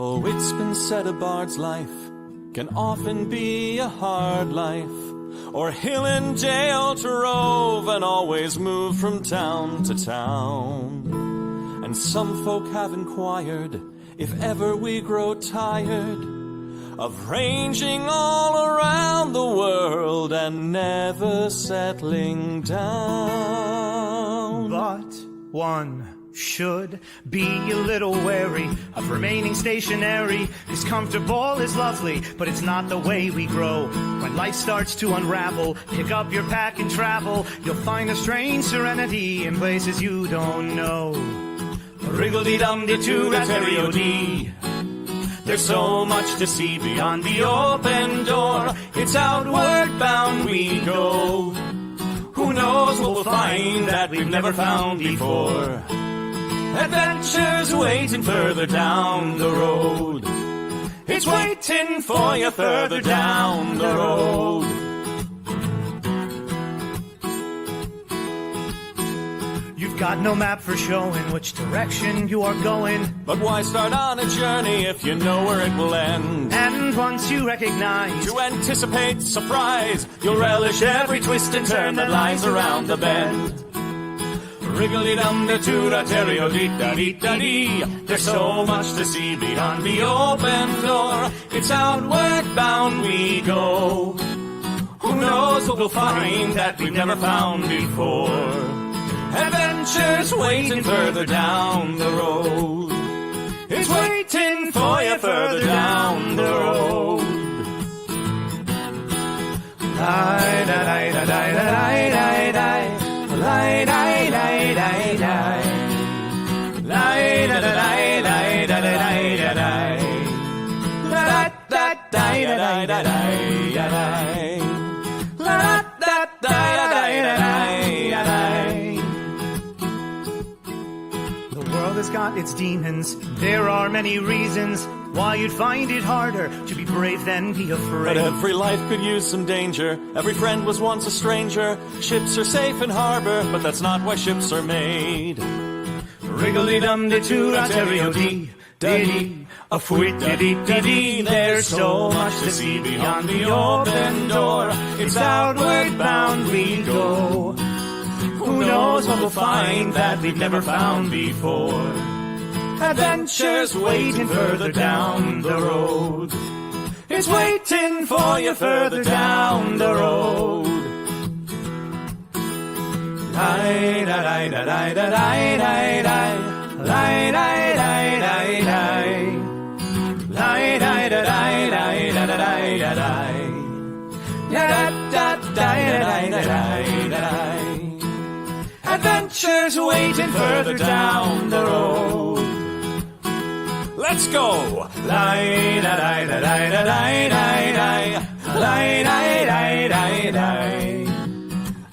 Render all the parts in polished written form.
Oh, it's been said a bard's life can often be a hard life, or hill and dale to rove and always move from town to town. And some folk have inquired if ever we grow tired of ranging all around the world and never settling down. But one should be a little wary of remaining stationary, 'cause comfortable is lovely, but it's not the way we grow. When life starts to unravel, pick up your pack and travel. You'll find a strange serenity in places you don't know. Wriggle-dee-dum-dee-doo-rat-terry-o-dee. There's so much to see beyond the open door. It's outward bound we go. Who knows what we'll find that we've never found before. Adventures waiting further down the road. It's waiting for you further down the road. You've got no map for showing which direction you are going. But why start on a journey if you know where it will end? And once you recognize, to anticipate surprise, you'll relish every twist and turn that lies around the bend. Wriggle-dee-dum-dee-doo-da-terry-o-dee-da-dee-da-dee. There's so much to see beyond the open door. It's outward bound we go. Who knows what we'll find that we've never found before. Adventures waiting further down the road. It's waiting for you further down the road. Lie-da-lie-da-lie-da-lie-da-lie. Lie-da-lie-da-lie-da-lie. Lie-da-da-lie-da-lie-da-lie-da-lie. La-da-da-lie-da-lie-da-lie. La-da-da-lie-da-lie-da-lie. The world has got its demons. There are many reasons why you'd find it harder to be brave than be afraid. But every life could use some danger. Every friend was once a stranger. Ships are safe in harbor, but that's not why ships are made. Wriggle-dee-dum-dee-doo-da-terry-o-dee-da-dee. A fwit-da-dee-da-dee. There's so much to see beyond the open door. It's outward bound we go. Who knows what we'll find that we've never found before. Adventures waiting further down the road. It's waiting for you further down the road. Lie-da-lie-da-lie-da-lie-da-lie. Lie-da-lie-da-lie-da-lie. Lie-da-da-lie-da-lie-da-lie-da-lie. La-da-da-da-lie-da-lie-da-lie. Adventures waiting further down the road. Let's go! Lie-da-lie-da-lie-da-lie-da-lie. Lie-da-lie-da-lie-da-lie.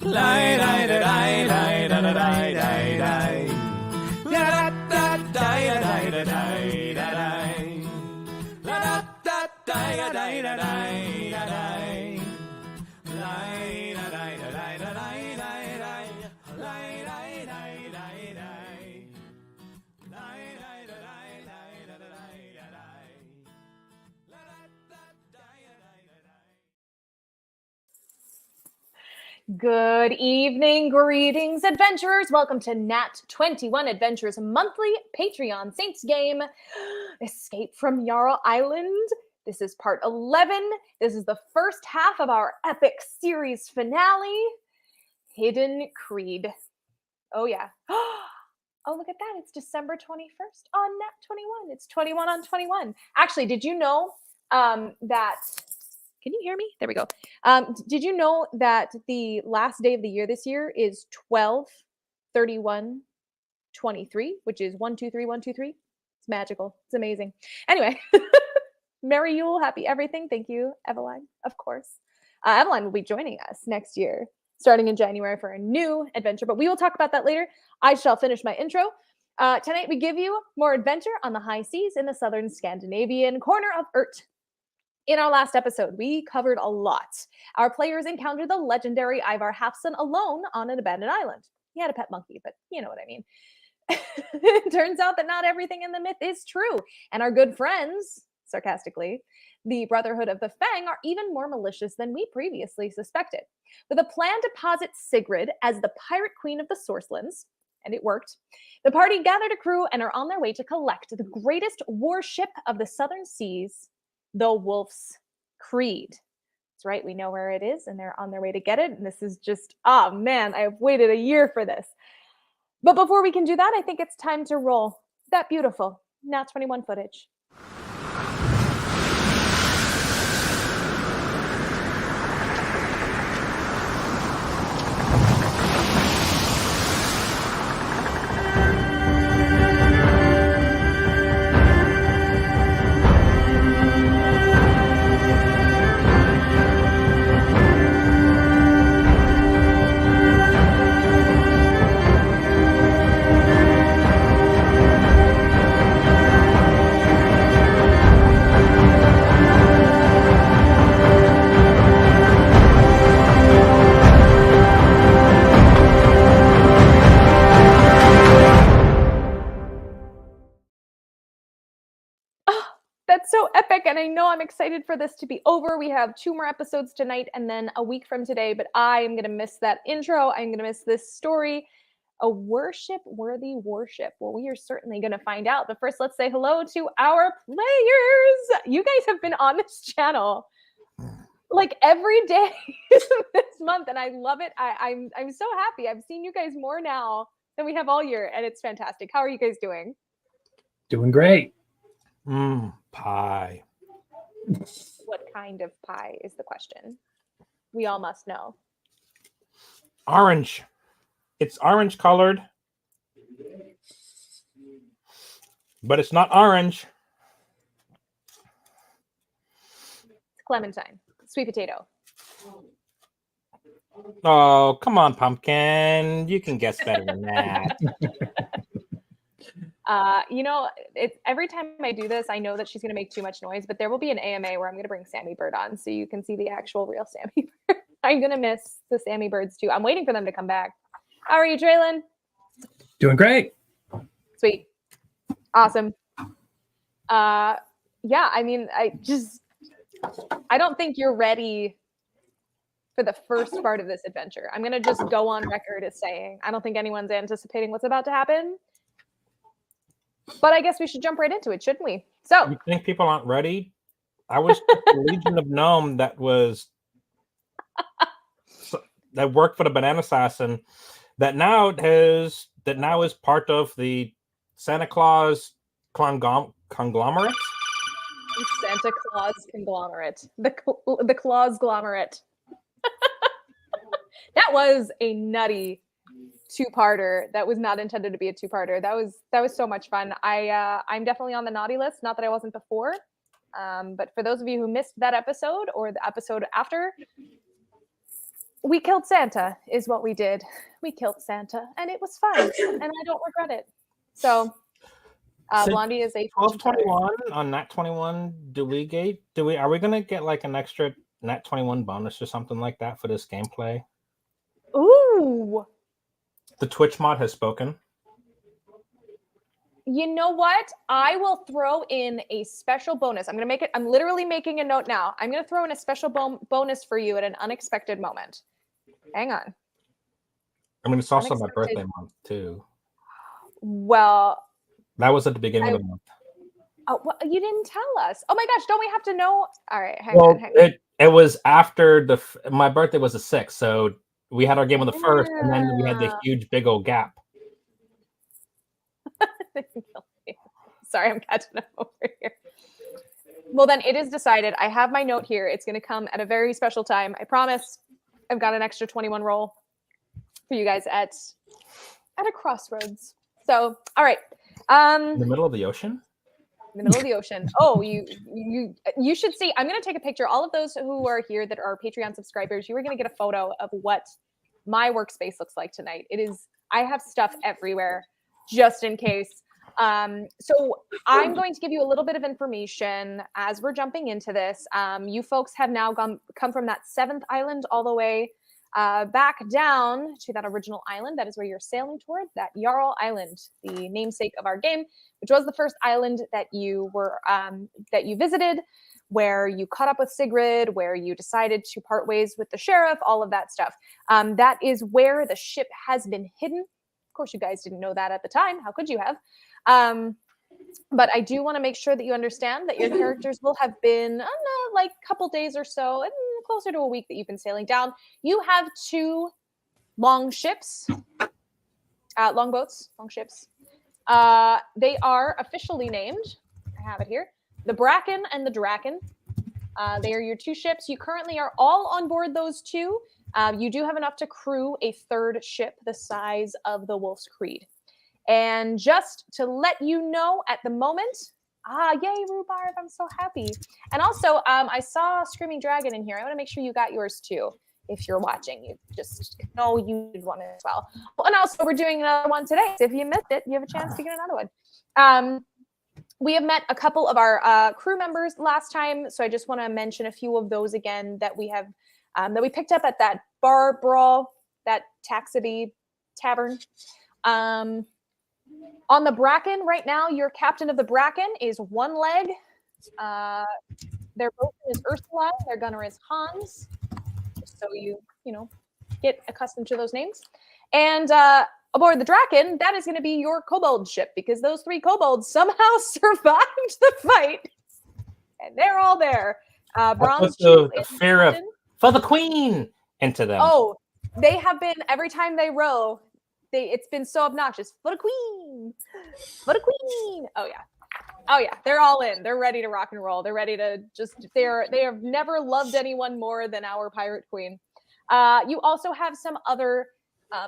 Lie-da-lie-da-lie-da-lie-da-lie. La-da-da-lie-da-lie-da-lie. La-da-da-lie-da-lie-da-lie. Good evening, greetings, adventurers. Welcome to Nat 21 Adventures monthly Patreon Saints game, Escape from Jarl Island. This is part 11. This is the first half of our epic series finale, Hidden Creed. Oh, yeah. Oh, look at that. It's December 21st on Nat 21. It's 21 on 21. Actually, did you know that... Can you hear me? There we go. Did you know that the last day of the year this year is 12/31/23, which is 123/123? It's magical. It's amazing. Anyway, Merry Yule, happy everything. Thank you, Eveline, of course. Eveline will be joining us next year, starting in January for a new adventure, but we will talk about that later. I shall finish my intro. Tonight we give you more adventure on the high seas in the southern Scandinavian corner of Urt. In our last episode, we covered a lot. Our players encountered the legendary Ivar Hafson alone on an abandoned island. He had a pet monkey, but you know what I mean. It turns out that not everything in the myth is true. And our good friends, sarcastically, the Brotherhood of the Fang, are even more malicious than we previously suspected. With a plan to posit Sigrid as the pirate queen of the Sourcelands, and it worked, the party gathered a crew and are on their way to collect the greatest warship of the southern seas, the Wolf's Creed. That's right, we know where it is, and they're on their way to get it. And this is just, oh man, I've waited a year for this. But before we can do that, I think it's time to roll that beautiful Nat 21 footage. That's so epic, and I know I'm excited for this to be over. We have 2 more episodes tonight and then a week from today, but I am going to miss that intro. I'm going to miss this story. A worship-worthy warship. Well, we are certainly going to find out. But first, let's say hello to our players. You guys have been on this channel like every day this month, and I love it. I'm so happy. I've seen you guys more now than we have all year, and it's fantastic. How are you guys doing? Doing great. Pie. What kind of pie is the question? We all must know. Orange. It's orange colored, but it's not orange. It's clementine, sweet potato. Oh, come on, pumpkin. You can guess better than that. You know, every time I do this, I know that she's going to make too much noise, but there will be an AMA where I'm going to bring Sammy Bird on so you can see the actual real Sammy Bird. I'm going to miss the Sammy Birds too. I'm waiting for them to come back. How are you, Traylon? Doing great. Sweet. Awesome. Yeah, I mean, I don't think you're ready for the first part of this adventure. I'm going to just go on record as saying, I don't think anyone's anticipating what's about to happen. But I guess we should jump right into it, shouldn't we? So, you think people aren't ready? I was the Legion of Gnome that worked for the Banana Assassin that now is part of the Santa Claus conglomerate. Santa Claus conglomerate, the Claus glomerate. That was a nutty 2-parter. That was not intended to be a 2-parter. That was so much fun. I'm definitely on the naughty list. Not that I wasn't before, but for those of you who missed that episode or the episode after, we killed Santa is what we did. We killed Santa, and it was fun, and I don't regret it. So, Blondie is a 12/21 on Nat 21. Are we gonna get like an extra Nat 21 bonus or something like that for this gameplay? Ooh. The Twitch mod has spoken. You know what? I will throw in a special bonus. I'm literally making a note now. I'm going to throw in a special bonus for you at an unexpected moment. Hang on. I mean, it's also my birthday month too. Well, that was at the beginning of the month. Oh, well, you didn't tell us. Oh my gosh, don't we have to know? All right, hang on. It was after my birthday was the 6th, so we had our game on the 1st, and then we had the huge big old gap. Sorry, I'm catching up over here. Well, then it is decided. I have my note here. It's going to come at a very special time. I promise. I've got an extra 21 roll for you guys at a crossroads. So, all right. In the middle of the ocean? In the middle of the ocean. Oh, you should see. I'm going to take a picture. All of those who are here that are Patreon subscribers, you are going to get a photo of what my workspace looks like tonight. I have stuff everywhere just in case. So I'm going to give you a little bit of information as we're jumping into this. You folks have now come from that 7th island all the way back down to that original island. That is where you're sailing toward, that Jarl Island, the namesake of our game, which was the first island that you visited, where you caught up with Sigrid, where you decided to part ways with the sheriff, all of that stuff. That is where the ship has been hidden. Of course, you guys didn't know that at the time. How could you have? But I do want to make sure that you understand that your characters will have been like a couple days or so, and closer to a week that you've been sailing down. You have 2 long ships, longboats, long ships. They are officially named. I have it here. The Bracken and the Draken. They are your 2 ships. You currently are all on board those 2. You do have enough to crew a 3rd ship the size of the Wolf's Creed. And just to let you know at the moment, yay, Rhubarb, I'm so happy. And also, I saw Screaming Dragon in here. I want to make sure you got yours too. If you're watching, you just know you did one as well. And also, we're doing another one today. So if you missed it, you have a chance to get another one. We have met a couple of our crew members last time, so I just want to mention a few of those again that we have that we picked up at that bar brawl, that Taxity Tavern. On the Bracken right now, your captain of the Bracken is One Leg. Their bosun is Ursula. Their gunner is Hans. Just so you get accustomed to those names. And aboard the Draken, that is going to be your kobold ship, because those 3 kobolds somehow survived the fight, and they're all there. Bronze the fear of for the queen into them. Oh, they have been every time they row. It's been so obnoxious. For the queen, for the queen. Oh yeah. They're all in. They're ready to rock and roll. They're ready to they have never loved anyone more than our pirate queen. You also have some other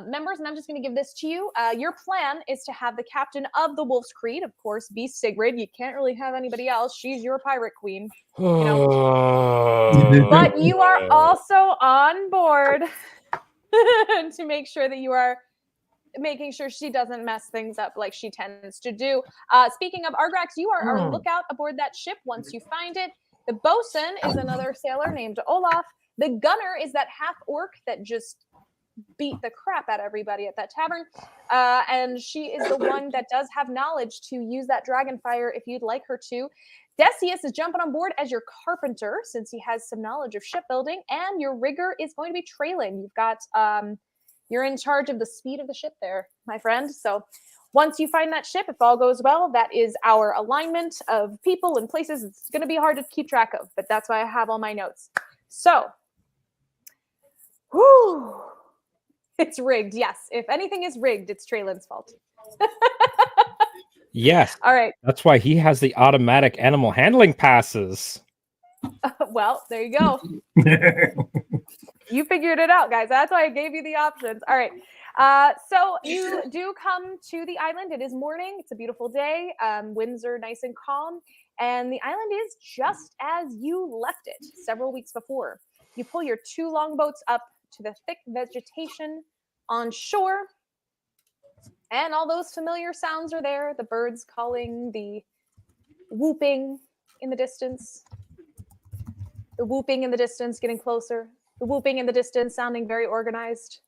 members, and I'm just going to give this to you. Your plan is to have the captain of the Wolf's Creed, of course, be Sigrid. You can't really have anybody else. She's your pirate queen. But you are also on board to make sure that you are making sure she doesn't mess things up like she tends to do. Speaking of Argrax, you are our lookout aboard that ship once you find it. The bosun is another sailor named Olaf. The gunner is that half orc that just beat the crap out of everybody at that tavern. And she is the one that does have knowledge to use that dragon fire if you'd like her to. Decius is jumping on board as your carpenter, since he has some knowledge of shipbuilding, and your rigger is going to be trailing. You've got you're in charge of the speed of the ship there, my friend. So once you find that ship, if all goes well, that is our alignment of people and places. It's going to be hard to keep track of, but that's why I have all my notes. So, it's rigged. Yes. If anything is rigged, it's Traylin's fault. Yes. All right. That's why he has the automatic animal handling passes. Well, there you go. You figured it out, guys. That's why I gave you the options. All right. So you do come to the island. It is morning. It's a beautiful day. Winds are nice and calm. And the island is just as you left it several weeks before. You pull your 2 longboats up to the thick vegetation on shore. And all those familiar sounds are there. The birds calling, the whooping in the distance. The whooping in the distance getting closer. The whooping in the distance sounding very organized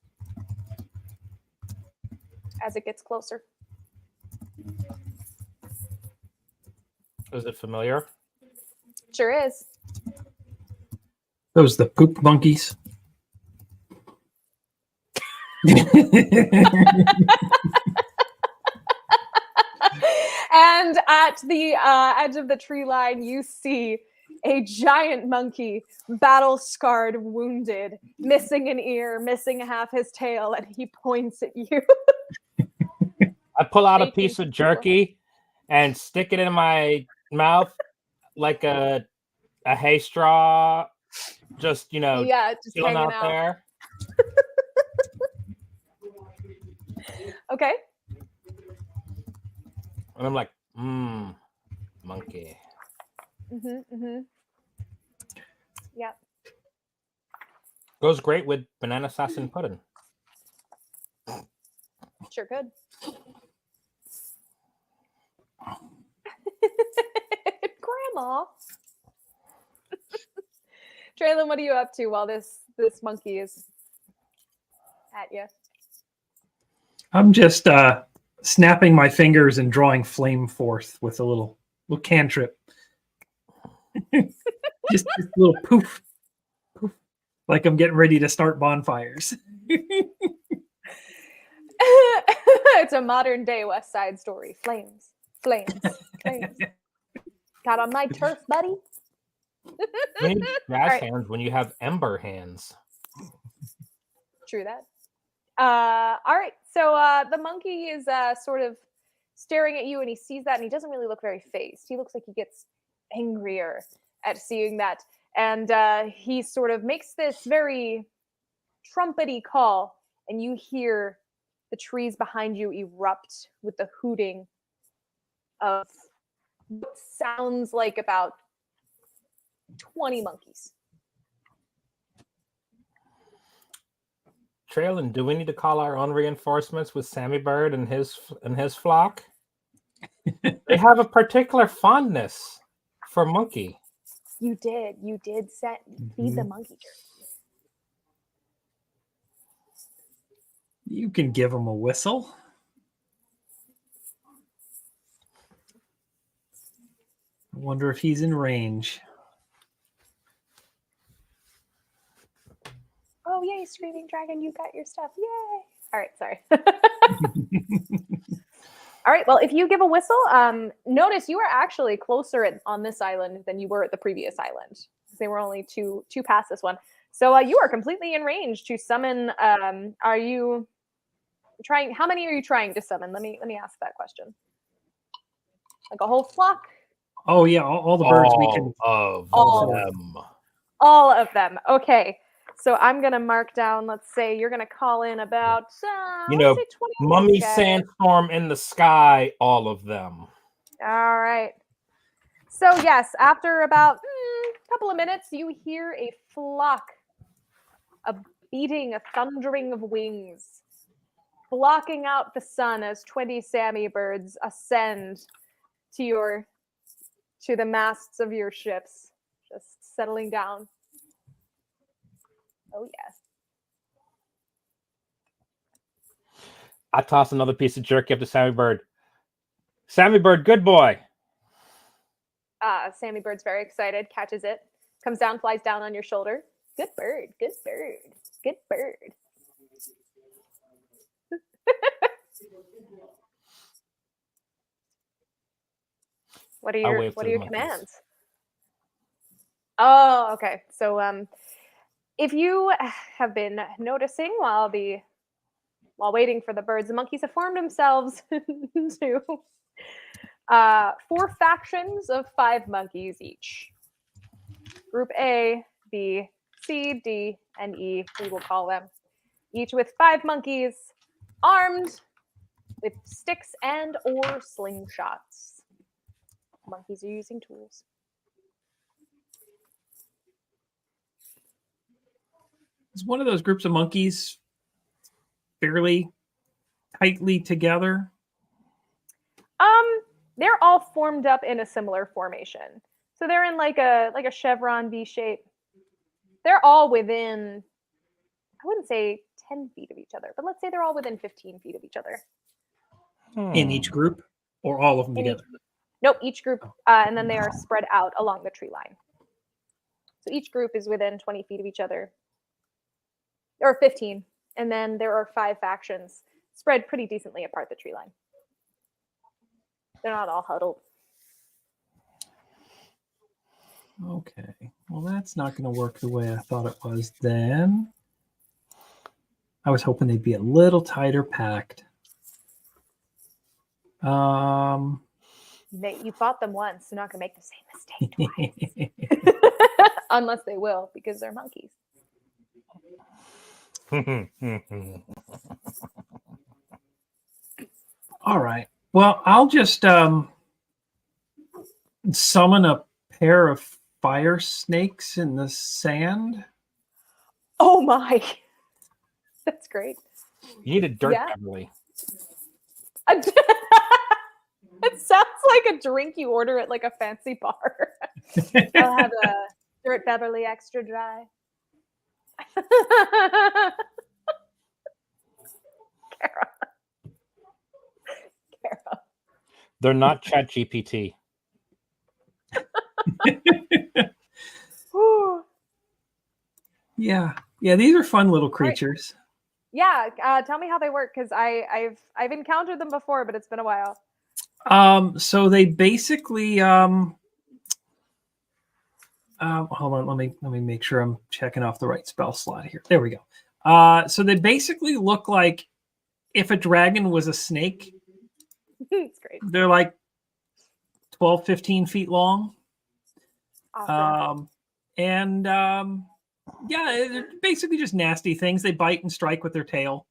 as it gets closer. Is it familiar? Sure is. Those the poop monkeys. And at the edge of the tree line, you see a giant monkey, battle-scarred, wounded, missing an ear, missing half his tail, and he points at you. I pull out a piece of jerky and stick it in my mouth like a hay straw, just, just chilling hanging out there. Okay. And I'm like, monkey. Yeah. Goes great with banana sauce and pudding. Sure could. Grandma. Traylon, what are you up to while this monkey is at you. I'm just snapping my fingers and drawing flame forth with a little cantrip. just a little poof, poof, like I'm getting ready to start bonfires. It's a modern day West Side Story. Flames, flames, flames. Got on my turf, buddy. You need grass right. hands when you have ember hands. True that. All right. So the monkey is sort of staring at you, and he sees that, and he doesn't really look very phased. He looks like he gets angrier at seeing that, and he sort of makes this very trumpety call, and you hear the trees behind you erupt with the hooting of what sounds like about 20 monkeys. Traylon, do we need to call our own reinforcements with Sammy Bird and his flock? They have a particular fondness for monkey. You did feed the monkey. You can give him a whistle. I wonder if he's in range. Oh, yay, Screaming Dragon, you got your stuff. Yay. All right, sorry. All right, well, if you give a whistle, notice you are actually closer on this island than you were at the previous island. They were only two past this one. So you are completely in range to summon. Are you trying? How many are you trying to summon? Let me ask that question. Like a whole flock? Oh yeah, all the birds we can. All of them. Okay. So I'm gonna mark down. Let's say you're gonna call in about let's say 20 mummy guys. sandstorm in the sky. All of them. All right. So yes, after about a couple of minutes, you hear a flock, a beating, a thundering of wings, blocking out the sun as 20 Sammy birds ascend to the masts of your ships, just settling down. Oh, yes. I toss another piece of jerky up to Sammy Bird. Sammy Bird, good boy. Sammy Bird's very excited, catches it, comes down, flies down on your shoulder. Good bird, good bird, good bird. What are your commands? Oh, okay. So if you have been noticing while waiting for the birds, the monkeys have formed themselves into 4 factions of 5 monkeys each. Group A, B, C, D, and E, we will call them. Each with 5 monkeys armed with sticks and or slingshots. Monkeys are using tools. Is one of those groups of monkeys fairly tightly together? They're all formed up in a similar formation. So they're in like a chevron V shape. They're all within, I wouldn't say 10 feet of each other, but let's say they're all within 15 feet of each other. In each group, or all of them together? Nope, each group, and then they are spread out along the tree line. So each group is within 20 feet of each other, or 15, and then there are 5 factions spread pretty decently apart the tree line. They're not all huddled. Okay, well that's not going to work the way I thought it was then. I was hoping they'd be a little tighter packed. You fought them once, they're not going to make the same mistake twice. Unless they will, because they're monkeys. All right. Well, I'll just summon a pair of fire snakes in the sand. Oh my. That's great. You need a dirt Beverly. It sounds like a drink you order at like a fancy bar. I'll have a dirt Beverly extra dry. They're not Chat GPT. Yeah. These are fun little creatures. Yeah, tell me how they work because I've encountered them before, but it's been a while. So they basically hold on, let me make sure I'm checking off the right spell slot here. There we go. So they basically look like if a dragon was a snake. It's great. They're like 12, 15 feet long. Awesome. Yeah, they're basically just nasty things. They bite and strike with their tail.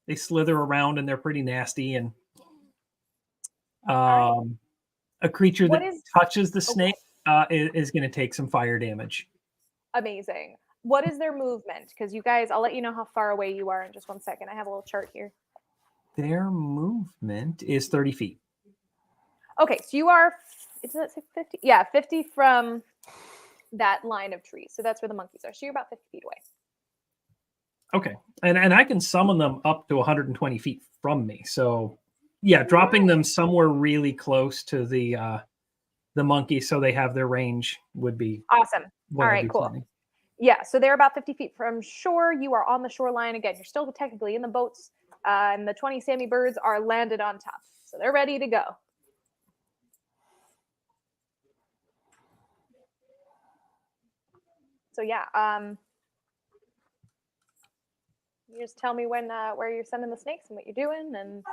They slither around and they're pretty nasty. And a creature that touches the snake is going to take some fire damage. Amazing. What is their movement? Because you guys, I'll let you know how far away you are in just 1 second. I have a little chart here. Their movement is 30 feet. Okay, so you are, is it 50? Yeah, 50 from that line of trees. So that's where the monkeys are. So you're about 50 feet away. Okay. And I can summon them up to 120 feet from me. So yeah, dropping them somewhere really close to the monkey so they have their range would be awesome. All right, cool. Planning. Yeah, so they're about 50 feet from shore. You are on the shoreline. Again, you're still technically in the boats, and the 20 Sammy birds are landed on top. So they're ready to go. So yeah, you just tell me when where you're sending the snakes and what you're doing. And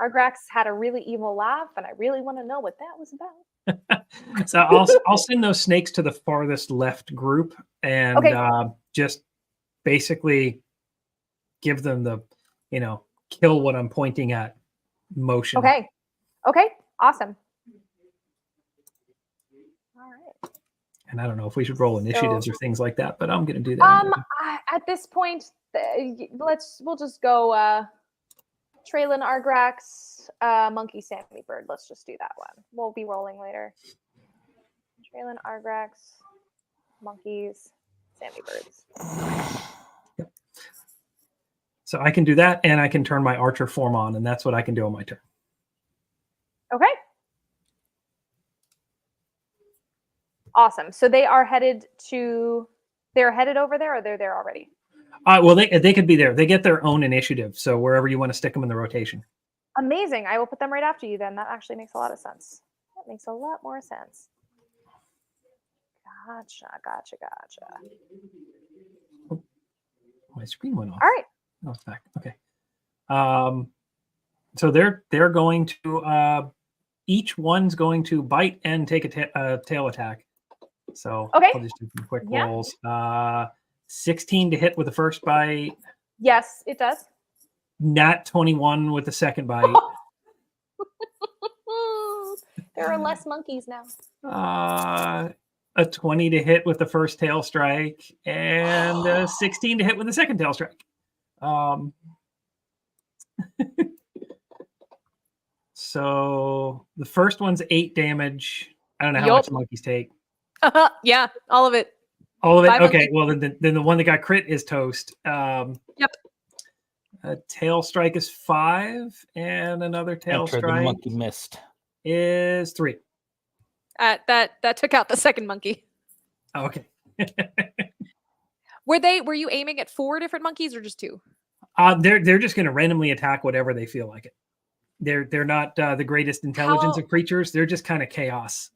Argrax had a really evil laugh, and I really want to know what that was about. So I'll send those snakes to the farthest left group and just basically give them the, kill what I'm pointing at motion. Okay. Awesome. All right. And I don't know if we should roll initiatives or things like that, but I'm going to do that. At this point, we'll just go Traylon, Argrax, Monkey, Sammy Bird. Let's just do that one. We'll be rolling later. Traylon, Argrax, Monkeys, Sammy Birds. Yep. So I can do that, and I can turn my archer form on, and that's what I can do on my turn. Okay. Awesome. So they're headed over there, or they're there already? Well, they could be there. They get their own initiative, so wherever you want to stick them in the rotation. Amazing. I will put them right after you then. That actually makes a lot of sense. That makes a lot more sense. Gotcha. Oh, my screen went off. All right. Oh, it's back. Okay. So they're going to each one's going to bite and take a tail attack. So I'll just do some quick rolls. 16 to hit with the first bite. Yes, it does. Nat 21 with the second bite. There are less monkeys now. A 20 to hit with the first tail strike, and a 16 to hit with the second tail strike. So the first one's 8 damage. I don't know how much monkeys take. Yeah, all of it. All of it? Okay, well, then the one that got crit is toast. Yep. A tail strike is 5, and another tail strike. The monkey missed. Is 3. That took out the second monkey. Oh, okay. Were you aiming at 4 different monkeys or just 2? They're just going to randomly attack whatever they feel like it. They're not the greatest intelligence of creatures. They're just kind of chaos.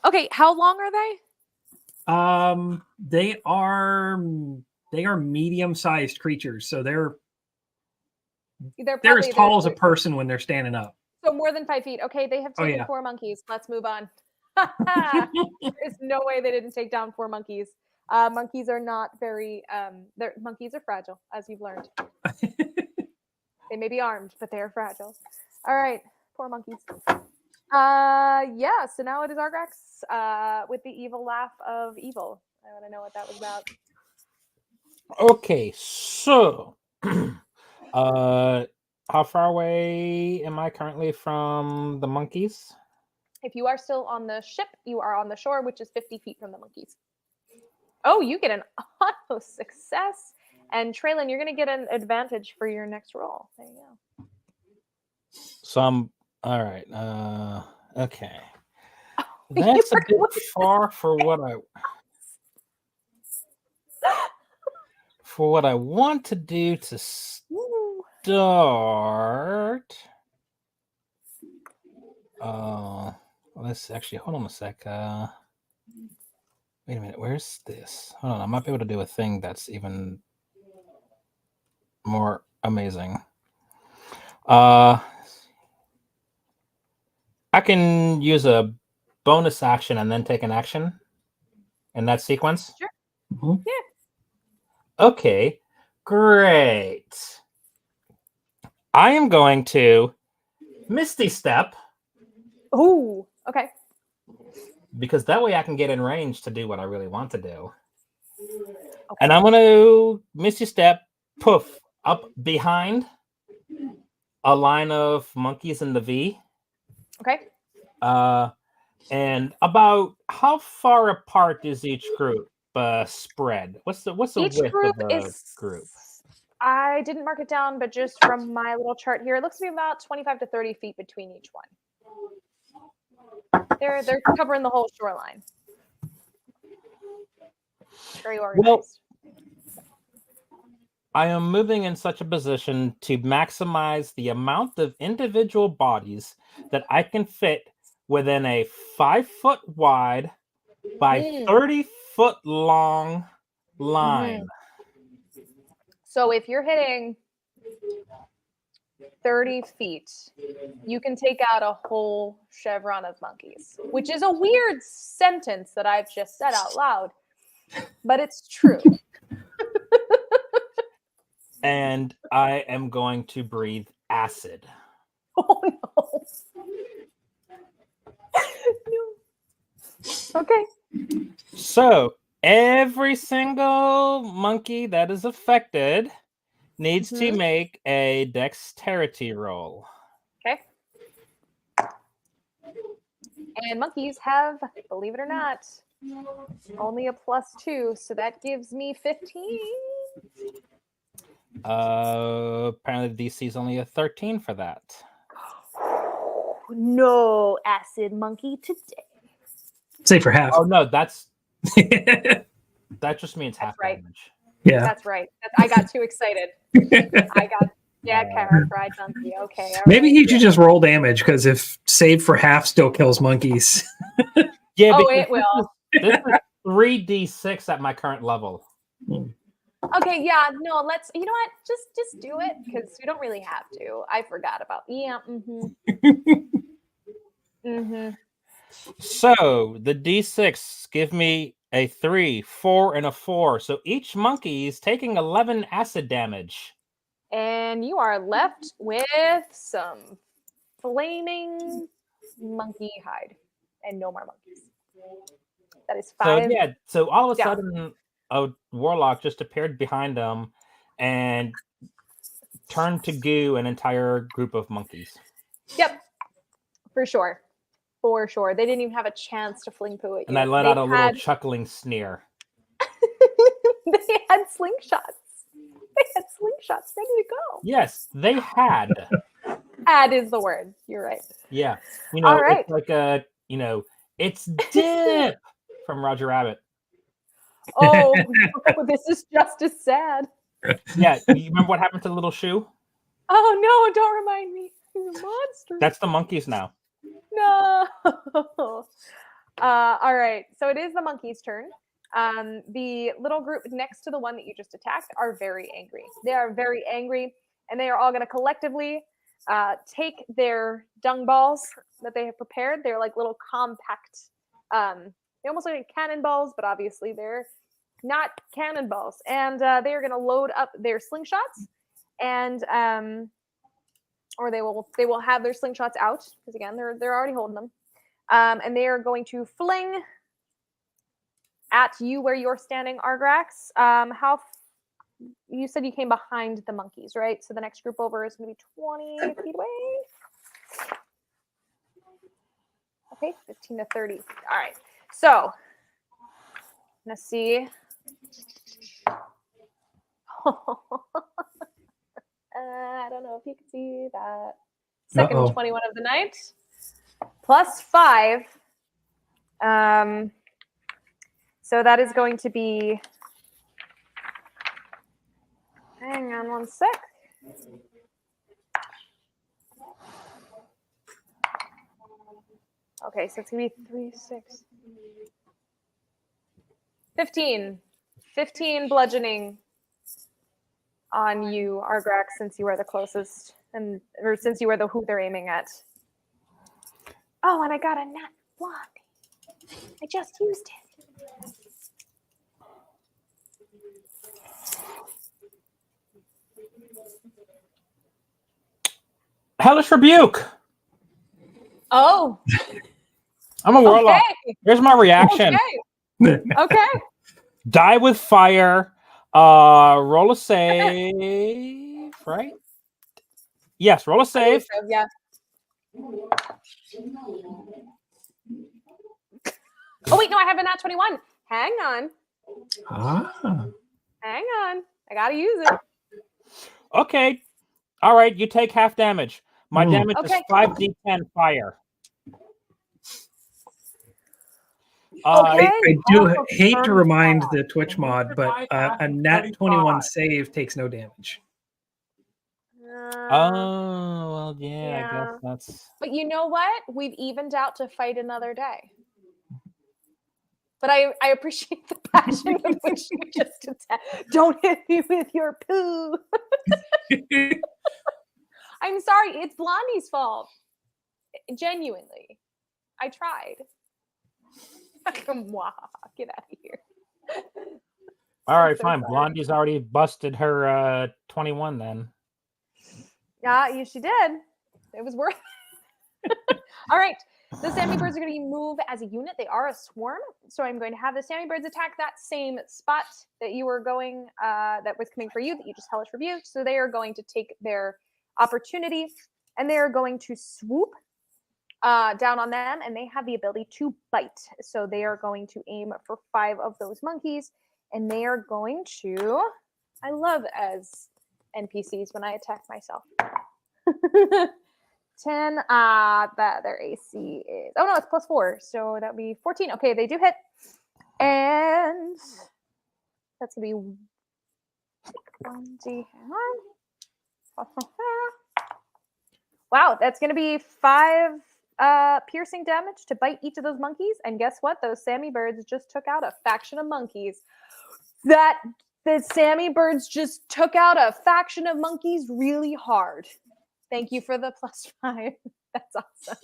Okay, how long are they? They are medium-sized creatures, so they're as tall as a person when they're standing up. So more than 5 feet. Okay, they have taken 4 monkeys. Let's move on. There's no way they didn't take down 4 monkeys. Monkeys are not very. Monkeys are fragile, as you've learned. They may be armed, but they are fragile. All right, 4 monkeys. So now it is Argrax with the evil laugh of evil. I want to know what that was about. Okay, so how far away am I currently from the monkeys? If you are still on the ship, you are on the shore, which is 50 feet from the monkeys. Oh, you get an auto success. And Traylon, you're going to get an advantage for your next roll. There you go. So I'm All right. Okay. That's a bit far for what I want to do to start. Let's actually hold on a sec. Wait a minute. Where's this? Hold on. I might be able to do a thing that's even more amazing. I can use a bonus action and then take an action in that sequence. Sure. Mhm. Yeah. Okay, great. I am going to Misty Step Oh, okay. because that way I can get in range to do what I really want to do. Okay. And I'm going to Misty Step, poof, up behind a line of monkeys in the V. Okay. And about how far apart is each group spread? What's the Each width group of a is. group? I didn't mark it down, but just from my little chart here, it looks to be about 25 to 30 feet between each one. They're covering the whole shoreline. Very organized. Well, I am moving in such a position to maximize the amount of individual bodies that I can fit within a 5-foot wide by 30-foot long line. So if you're hitting 30 feet, you can take out a whole chevron of monkeys, which is a weird sentence that I've just said out loud, but it's true. And I am going to breathe acid. Oh no. No. Okay. So every single monkey that is affected needs to make a dexterity roll. Okay. And monkeys have, believe it or not, only a +2, so that gives me 15. Apparently the DC is only a 13 for that. No acid monkey today. Say for half. Oh no, that just means half right. damage. Yeah. That's right. I got too excited. Carrot fried monkey. Okay. Maybe he should just roll damage because if save for half still kills monkeys. Yeah, oh, it will. This is 3d6 at my current level. Okay, yeah, no, let's. You know what? Just do it because you don't really have to. I forgot about. Yeah. So the d6 give me a 3, 4, and a 4. So each monkey is taking 11 acid damage. And you are left with some flaming monkey hide and no more monkeys. That is 5. So yeah, so all of a sudden a warlock just appeared behind them and turned to goo an entire group of monkeys. Yep, for sure. For sure. They didn't even have a chance to fling poo at you. And I let out a little chuckling sneer. They had slingshots. They had slingshots ready to go. Yes, they had. Had is the word. You're right. Yeah. All right. It's like a, it's dip from Roger Rabbit. Oh, this is just as sad. Yeah. You remember what happened to the little shoe? Oh, no, don't remind me. He's a monster. That's the monkeys now. No. All right. So it is the monkey's turn. The little group next to the one that you just attacked are very angry. They are very angry, and they are all going to collectively take their dung balls that they have prepared. They're like little compact, they almost look like cannonballs, but obviously they're not cannonballs. And they are going to load up their slingshots, and or they will have their slingshots out because again they're already holding them, and they are going to fling at you where you're standing, Argrax. You said you came behind the monkeys, right? So the next group over is going to be 20 feet away. Okay, 15 to 30. All right. So let's see. I don't know if you can see that. Second Uh-oh. 21 of the night. +5. So that is going to be. Hang on one sec. Okay, so it's going to be 3, 6. 15. 15 bludgeoning on you, Argrax, since you are the closest, or since you are who they're aiming at. Oh, and I got a nat 1. I just used it. Hellish Rebuke. Oh. I'm a warlock. Okay. Here's my reaction. Okay. Die with fire. Roll a save, right? Yes, roll a save. So, yeah. Oh wait, no, I have a nat 21. Hang on. Hang on. I gotta use it. Okay. All right, you take half damage. My damage is 5d10 fire. Okay. I do hate to remind the Twitch mod, but a nat 21 save takes no damage. Oh, well, yeah, I guess that's. But you know what? We've evened out to fight another day. But I appreciate the passion with which you just attacked. Don't hit me with your poo. I'm sorry. It's Blondie's fault. Genuinely. I tried. Get out of here. All right, fine. Sorry. Blondie's already busted her 21 then. Yeah, she did. It was worth it. All right. The Sammy Birds are going to move as a unit. They are a swarm. So I'm going to have the Sammy Birds attack that same spot that you were going, that was coming for you, that you just hellish rebuked. So they are going to take their opportunity and they are going to swoop down on them, and they have the ability to bite. So they are going to aim for 5 of those monkeys, and they are going to. I love as NPCs when I attack myself. 10. Their AC is. Oh no, it's +4, so that would be 14. Okay, they do hit, and that's gonna be 1d. Wow, that's gonna be 5. Piercing damage to bite each of those monkeys. And guess what? Those Sammy Birds just took out a faction of monkeys. The Sammy Birds just took out a faction of monkeys really hard. Thank you for the +5. That's awesome.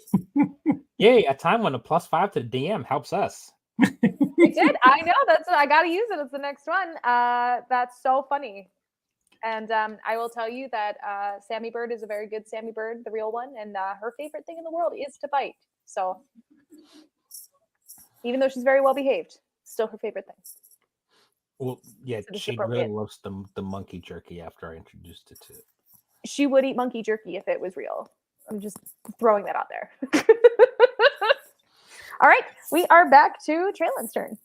Yay, a time when a +5 to DM helps us. It did. I know. I got to use it as the next one. That's so funny. And I will tell you that Sammy Bird is a very good Sammy Bird, the real one, and her favorite thing in the world is to bite. So even though she's very well behaved, still her favorite thing. Well, yeah, so she really loves the monkey jerky after I introduced it to it. She would eat monkey jerky if it was real. I'm just throwing that out there. All right, we are back to Traylin's turn.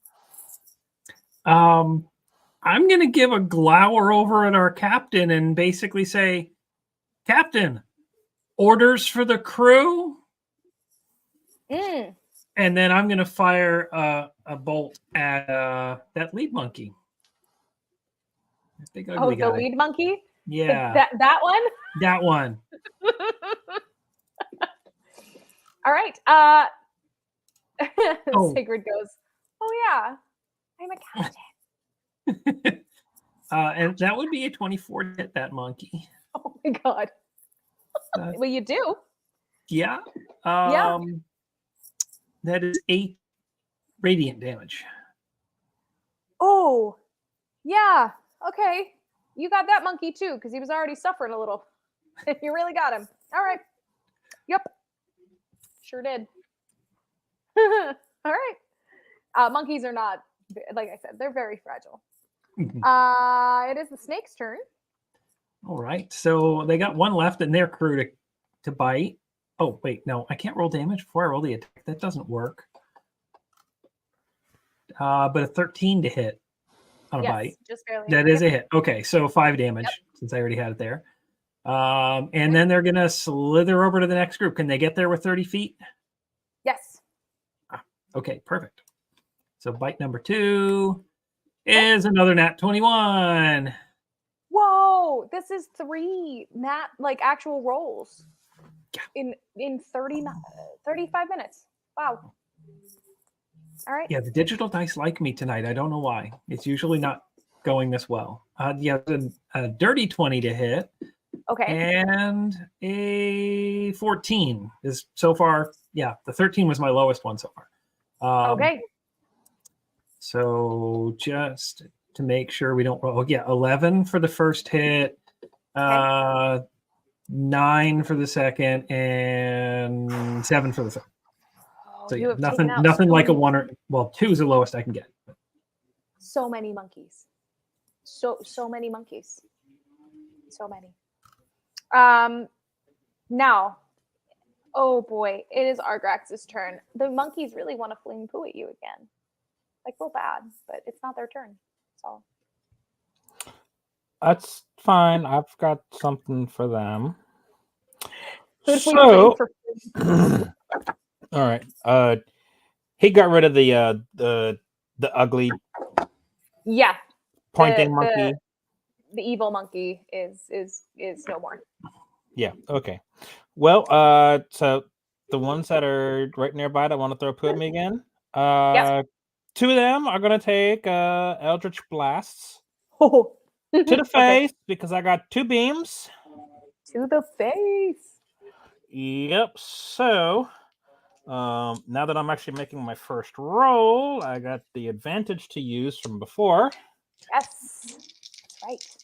I'm going to give a glower over at our captain and basically say, Captain, orders for the crew? And then I'm going to fire a bolt at that lead monkey. Big ugly guy. The lead monkey? Yeah. That one? That one. All right. Sigrid goes, oh, yeah, I'm a captain. And that would be a 24 to hit that monkey. Oh my god. Well, you do. Yeah. Yeah. That is 8 radiant damage. Oh, yeah. Okay. You got that monkey too, because he was already suffering a little. You really got him. All right. Yep. Sure did. All right. Monkeys are not, like I said, they're very fragile. It is the snake's turn. All right. So they got one left in their crew to bite. Oh, wait. No, I can't roll damage before I roll the attack. That doesn't work. But a 13 to hit on a bite. Just barely. That is a hit. Okay, so 5 damage since I already had it there. And then they're going to slither over to the next group. Can they get there with 30 feet? Yes. Okay, perfect. So bite number 2 is another nat 21. Whoa, this is 3 actual rolls in 35 minutes. Wow. All right. Yeah, the digital dice like me tonight. I don't know why. It's usually not going this well. Yeah, a dirty 20 to hit. Okay. And a 14 is so far. Yeah, the 13 was my lowest one so far. Okay. So just to make sure we don't roll. Oh, yeah, 11 for the first hit, 9 for the second, and 7 for the third. So you yeah, have taken out nothing so like a many- 1 or 2 is the lowest I can get. So many monkeys. So many monkeys. So many. Now, oh boy, it is Argrax's turn. The monkeys really want to fling poo at you again. Like real bad, but it's not their turn. So That's fine. I've got something for them. Who do we So, fling for? all right. He got rid of the ugly Yeah. pointing monkey. The evil monkey is no more. Yeah. Okay. Well, so the ones that are right nearby that want to throw poo at me again. Yep. 2 of them are gonna take Eldritch Blasts Oh. to the Okay. face because I got 2 beams. To the face. Yep. So, now that I'm actually making my first roll, I got the advantage to use from before. Yes. That's right.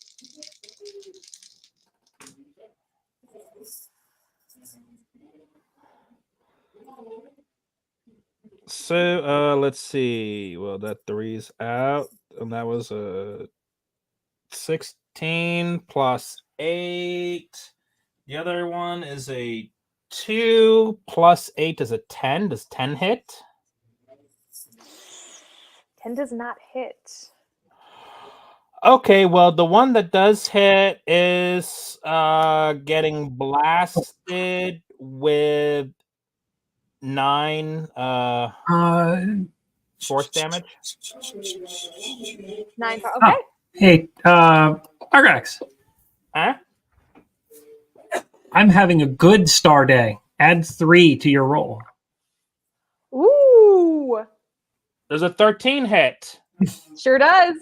So, let's see. Well, that 3's out, and that was a 16 plus 8. The other one is a 2 plus 8 is a 10. Does 10 hit? 10 does not hit. Okay, well, the one that does hit is getting blasted with 9 force damage. 9. Okay. Hey, Argrax, Huh? I'm having a good star day. Add 3 to your roll. Ooh. There's a 13 hit. Sure does.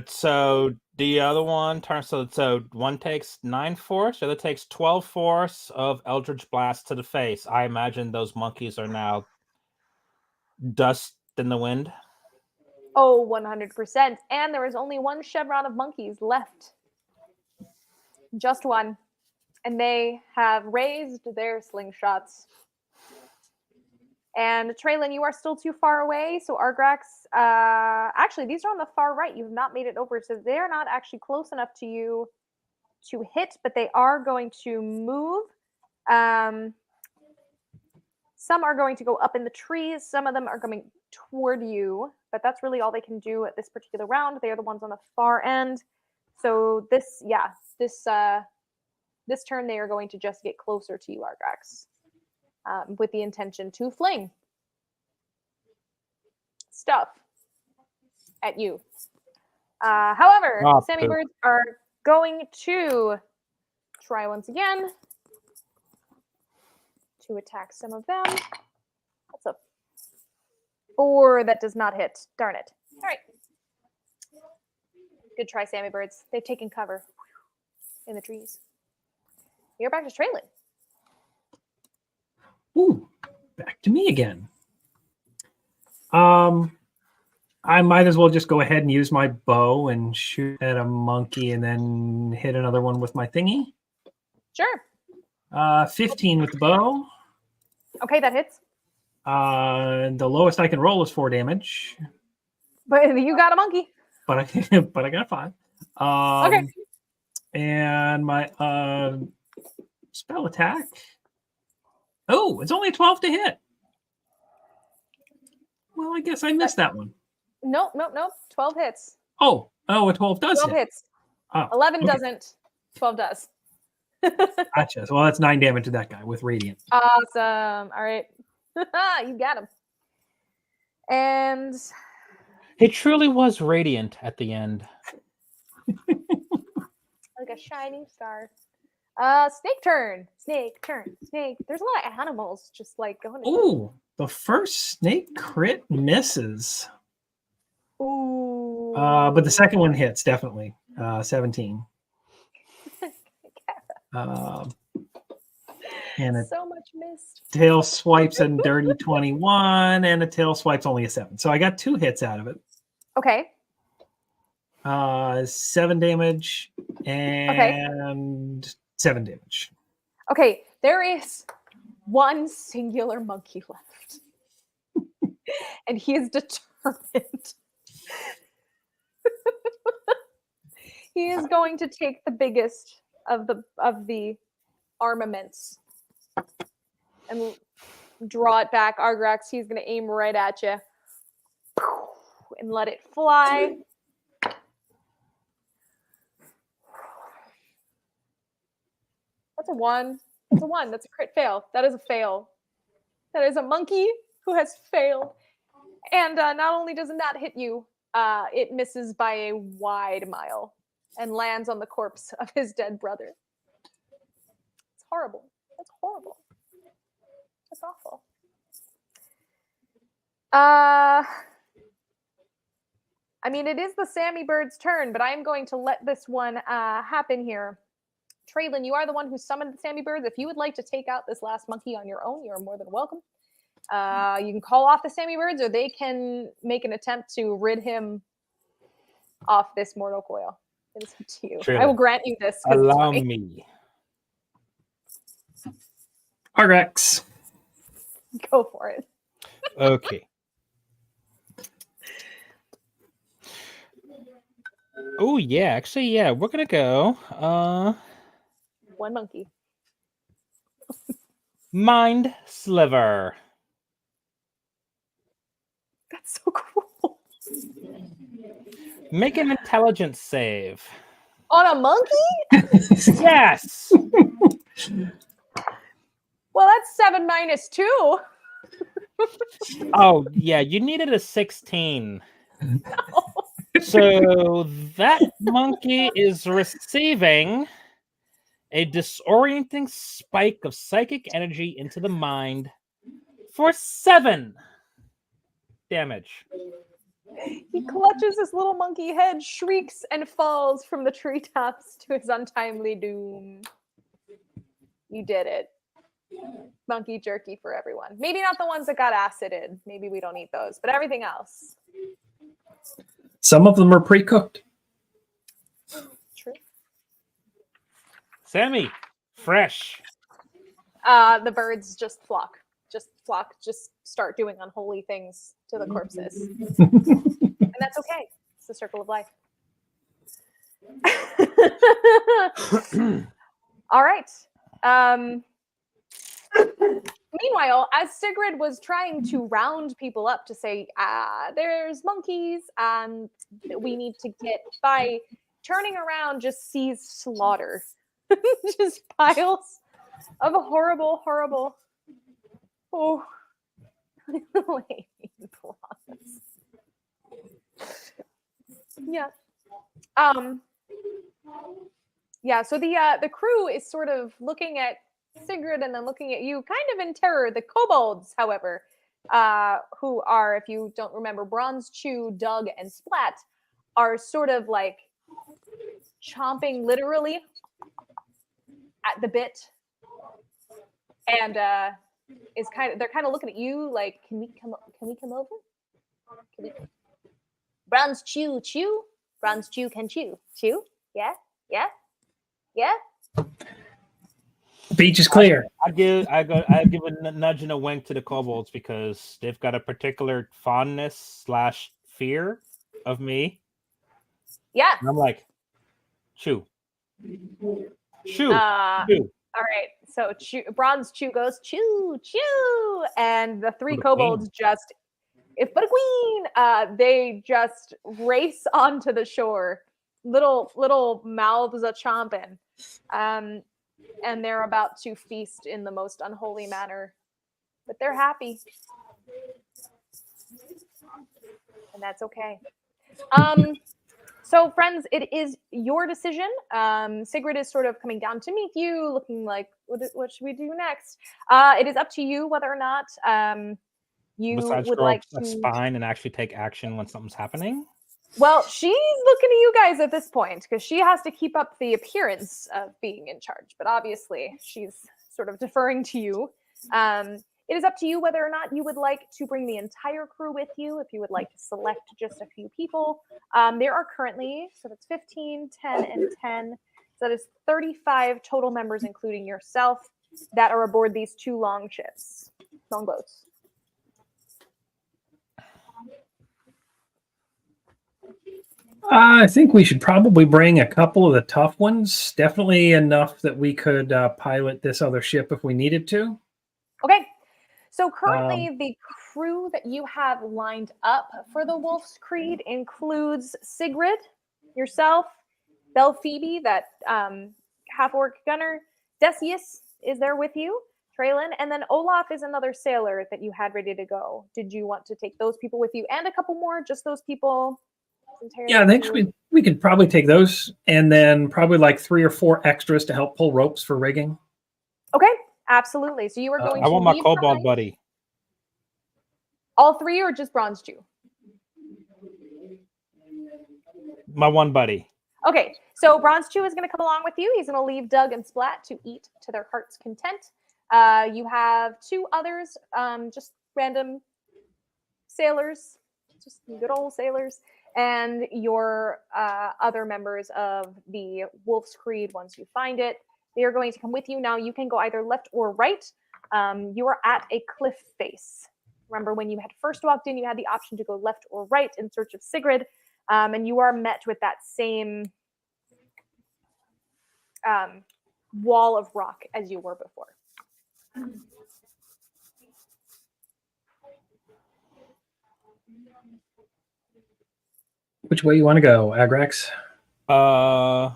So the other one turns so one takes 9 force, the other takes 12 force of Eldritch Blast to the face. I imagine those monkeys are now dust in the wind. Oh, 100%. And there is only one chevron of monkeys left. Just one. And they have raised their slingshots. And Traylon, you are still too far away. So Argrax, actually, these are on the far right. You've not made it over. So they're not actually close enough to you to hit, but they are going to move. Some are going to go up in the trees. Some of them are coming toward you, but that's really all they can do at this particular round. They are the ones on the far end. So this turn, they are going to just get closer to you, Argrax, with the intention to fling stuff at you. However, Sammy poop. Birds are going to try once again to attack some of them. That's a 4 that does not hit. Darn it. All right. Good try, Sammy Birds. They've taken cover in the trees. You're back to Traylon. Ooh, back to me again. I might as well just go ahead and use my bow and shoot at a monkey and then hit another one with my thingy. Sure. 15 with the bow. Okay, that hits. The lowest I can roll is 4 damage, But you got a monkey. but I got 5. Okay. And my spell attack. Oh, it's only 12 to hit. well, I guess I missed that one. Nope. 12 hits. Oh, a 12 does 12 hit. hits. Oh, 11 okay. doesn't. 12 does. Gotcha. Well, that's 9 damage to that guy with radiant. Awesome. All right. You got him. And It truly was radiant at the end. like a shining star. Snake turn. Snake turn. Snake. There's a lot of animals just like going. Oh, the first snake crit misses. Ooh. But the second one hits definitely. 17. And a So much missed. tail swipes and dirty 21, and a tail swipes only a 7. So I got 2 hits out of it. Okay. 7 damage and 7 damage. Okay. There is one singular monkey left, and he is determined. He is going to take the biggest of the armaments and draw it back. Argrax, he's going to aim right at you and let it fly. That's a 1. That's a 1. That's a crit fail. That is a fail. That is a monkey who has failed. And not only does it not hit you, it misses by a wide mile and lands on the corpse of his dead brother. It's horrible. That's horrible. That's awful. I mean, it is the Sammy Bird's turn, but I am going to let this one happen here. Traylon, you are the one who summoned the Sammy Birds. If you would like to take out this last monkey on your own, you're more than welcome. You can call off the Sammy Birds, or they can make an attempt to rid him off this mortal coil. It is up to you. Traylon, I will grant you this. 'Cause it's allow funny. me. Argrax. Go for it. Okay. Oh yeah, actually, yeah, we're gonna go. One monkey. Mind Sliver. That's so cool. Make an intelligence save. On a monkey? Yes. Well, that's 7 minus 2. Oh yeah, you needed a 16. So that monkey is receiving a disorienting spike of psychic energy into the mind for 7 damage. He clutches his little monkey head, shrieks, and falls from the treetops to his untimely doom. You did it. Monkey jerky for everyone. Maybe not the ones that got acided. Maybe we don't eat those, but everything else. Some of them are pre-cooked. True. Sammy, fresh. The birds just flock. Just start doing unholy things to the corpses. And that's okay. It's the circle of life. All right. Meanwhile, as Sigrid was trying to round people up to say, there's monkeys, and we need to get by, turning around just sees slaughter. Just piles of horrible, horrible. Oh, yeah. Yeah. So the crew is sort of looking at Sigrid and then looking at you, kind of in terror. The kobolds, however, who are, if you don't remember, Bronze Chew, Doug, and Splat, are sort of like chomping literally at the bit, and they're kind of looking at you like, can we come over? Bronze Chew, Bronze Chew can chew, yeah. Beach is clear. I give a nudge and a wink to the kobolds because they've got a particular fondness / fear of me. Yeah. And I'm like, chew. All right. So Bronze Chew goes, chew, and the 3 kobolds just if but a queen, they just race onto the shore. Little mouths a chomping. And they're about to feast in the most unholy manner. But they're happy. And that's okay. So, friends, it is your decision. Sigrid is sort of coming down to meet you, looking like, what should we do next? It is up to you whether or not you Besides would grow like a to. spine and actually take action when something's happening. Well, she's looking at you guys at this point because she has to keep up the appearance of being in charge. But obviously, she's sort of deferring to you. It is up to you whether or not you would like to bring the entire crew with you, if you would like to select just a few people. There are currently, so that's 15, 10, and 10. So that is 35 total members, including yourself, that are aboard these 2 long boats. I think we should probably bring a couple of the tough ones. Definitely enough that we could pilot this other ship if we needed to. Okay. So currently, the crew that you have lined up for the Wolf's Creed includes Sigrid, yourself, Belphoebe, that half-orc gunner, Decius is there with you, Traylon, and then Olaf is another sailor that you had ready to go. Did you want to take those people with you and a couple more? Just those people? Yeah, I think we could probably take those, and then probably like 3 or 4 extras to help pull ropes for rigging. Okay, absolutely. So you are going I to want my leave kobold behind buddy. all 3 or just Bronze Jew? My one buddy. Okay, so Bronze Chew is going to come along with you. He's going to leave Doug and Splat to eat to their heart's content. You have 2 others, just random sailors, just good old sailors, and your other members of the Wolf's Creed, once you find it. They are going to come with you. Now, you can go either left or right. You are at a cliff face. Remember, when you had first walked in, you had the option to go left or right in search of Sigrid, and you are met with that same wall of rock as you were before. Which way you want to go, Agrax? I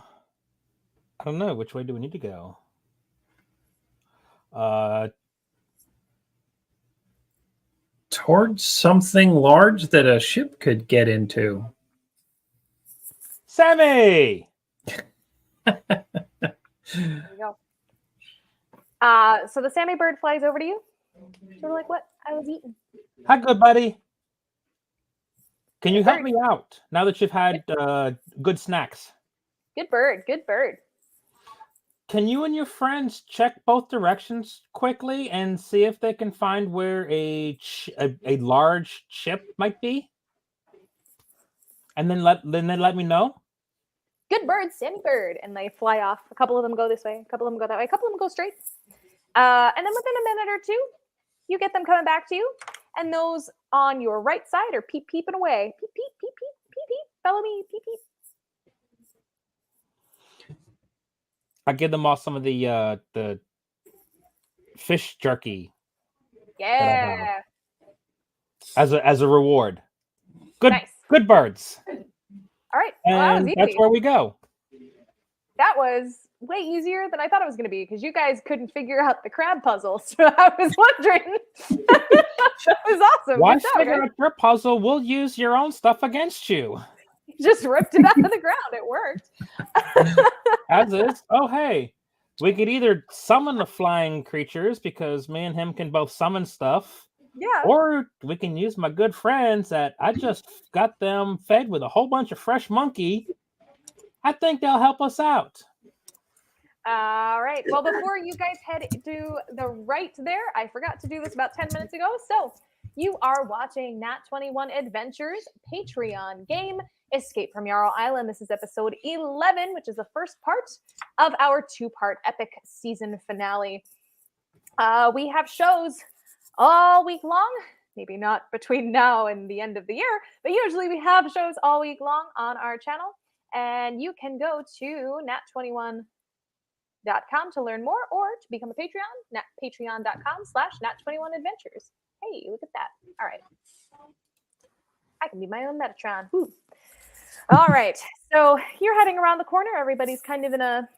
don't know. Which way do we need to go? Towards something large that a ship could get into. Sammy! There you go. So the Sammy bird flies over to you. Sort of like what I was eating. Hi, good buddy. Can you help me out now that you've had good snacks? Good bird. Good bird. Can you and your friends check both directions quickly and see if they can find where a large ship might be? And then let me know. Good bird, Sammy bird. And they fly off. A couple of them go this way. A couple of them go that way. A couple of them go straight. And then within a minute or two, you get them coming back to you. And those on your right side are peeping away. Peep, peep, peep, peep, peep, peep. Follow me, peep, peep. I give them all some of the fish jerky. Yeah. As a reward. Good, nice. Good birds. All right. Well, And that's where we go. That was way easier than I thought it was going to be because you guys couldn't figure out the crab puzzle. So I was wondering. That was awesome. Why figure out your puzzle? We'll use your own stuff against you. Just ripped it out of the ground. It worked. As is. Oh, hey. We could either summon the flying creatures because me and him can both summon stuff. Yeah. Or we can use my good friends that I just got them fed with a whole bunch of fresh monkey. I think they'll help us out. All right. Well, before you guys head to the right there, I forgot to do this about 10 minutes ago. So you are watching Nat 21 Adventures Patreon game, Escape from Jarl Island. This is episode 11, which is the first part of our 2-part epic season finale. We have shows all week long, maybe not between now and the end of the year, but usually we have shows all week long on our channel. And you can go to nat21.com to learn more or to become a Patreon, patreon.com/nat21adventures. Hey, look at that. All right. I can be my own Metatron. Woo. All right. So you're heading around the corner. Everybody's kind of in a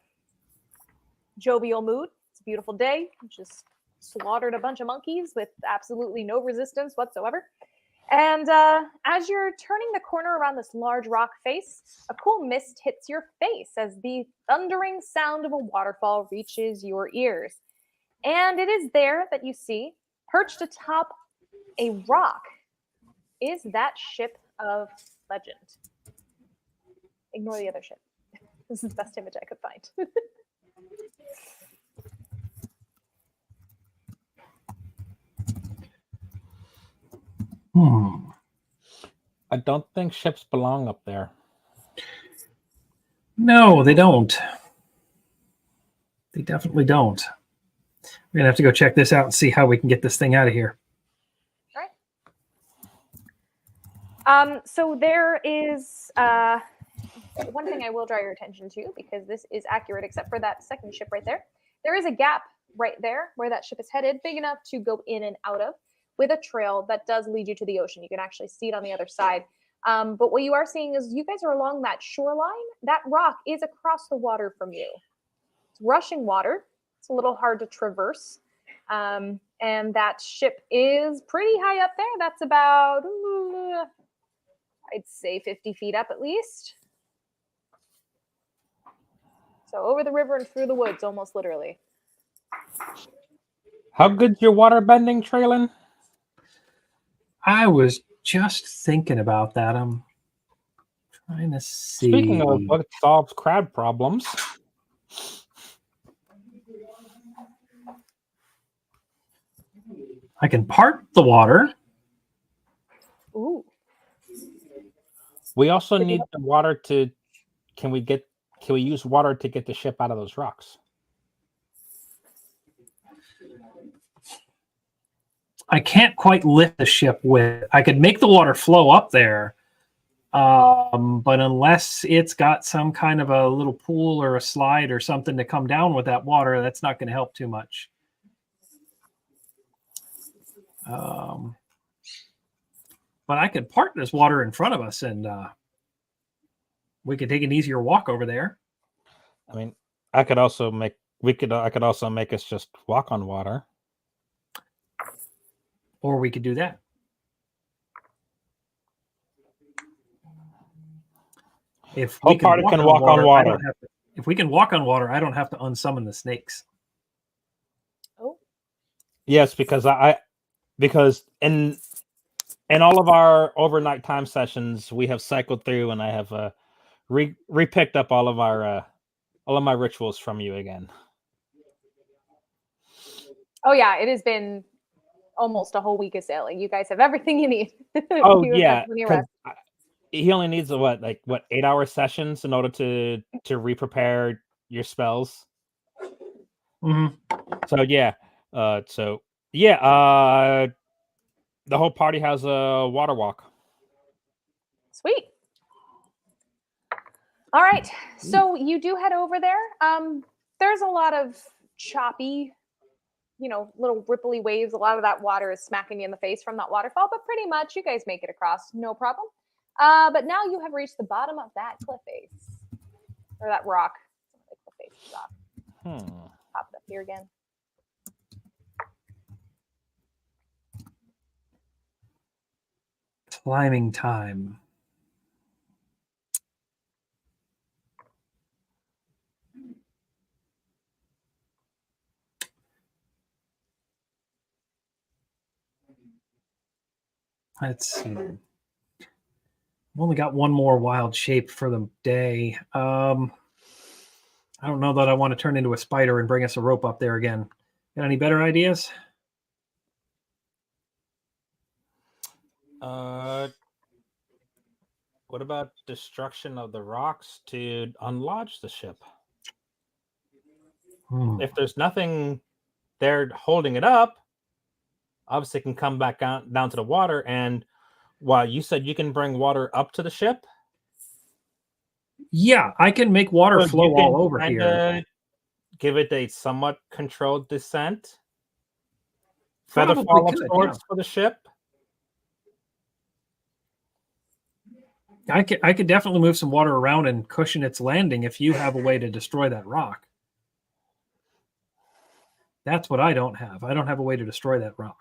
jovial mood. It's a beautiful day. Just slaughtered a bunch of monkeys with absolutely no resistance whatsoever. And as you're turning the corner around this large rock face, a cool mist hits your face as the thundering sound of a waterfall reaches your ears. And it is there that you see, perched atop a rock, is that ship of legend. Ignore the other ship. This is the best image I could find. I don't think ships belong up there. No, they don't. They definitely don't. We're gonna have to go check this out and see how we can get this thing out of here. So there is one thing I will draw your attention to, because this is accurate except for that second ship right there. There is a gap right there where that ship is headed, big enough to go in and out of, with a trail that does lead you to the ocean. You can actually see it on the other side. But what you are seeing is you guys are along that shoreline. That rock is across the water from you. It's rushing water. It's a little hard to traverse. And that ship is pretty high up there. That's about, I'd say 50 feet up at least. So over the river and through the woods, almost literally. How good's your water bending, Traylon? I was just thinking about that. I'm trying to see. Speaking of what solves crab problems. I can part the water. Ooh. We also need the water to. Can we use water to get the ship out of those rocks? I can't quite lift the ship with. I could make the water flow up there, but unless it's got some kind of a little pool or a slide or something to come down with that water, that's not going to help too much. But I could park this water in front of us, and we could take an easier walk over there. I mean, I could also make us just walk on water. Or we could do that. If we can walk on water. If we can walk on water, I don't have to unsummon the snakes. Oh. Yes, because in all of our overnight time sessions, we have cycled through, and I have re-picked up all of my rituals from you again. Oh yeah, it has been almost a whole week of sailing. You guys have everything you need. Oh yeah, he only needs 8-hour sessions in order to re-prepare your spells. Mm-hmm. So the whole party has a water walk. Sweet. All right, so you do head over there. There's a lot of choppy, little ripply waves. A lot of that water is smacking you in the face from that waterfall, but pretty much you guys make it across, no problem. But now you have reached the bottom of that cliff face, or that rock. The cliff face is off. Pop it up here again. Climbing time. Let's see. I've only got one more wild shape for the day. I don't know that I want to turn into a spider and bring us a rope up there again. Got any better ideas? What about destruction of the rocks to unlodge the ship? If there's nothing there holding it up, obviously it can come back down to the water. And while you said you can bring water up to the ship? Yeah, I can make water flow all over here. Give it a somewhat controlled descent. Feather fall of sorts for the ship. I could definitely move some water around and cushion its landing if you have a way to destroy that rock. That's what I don't have. I don't have a way to destroy that rock.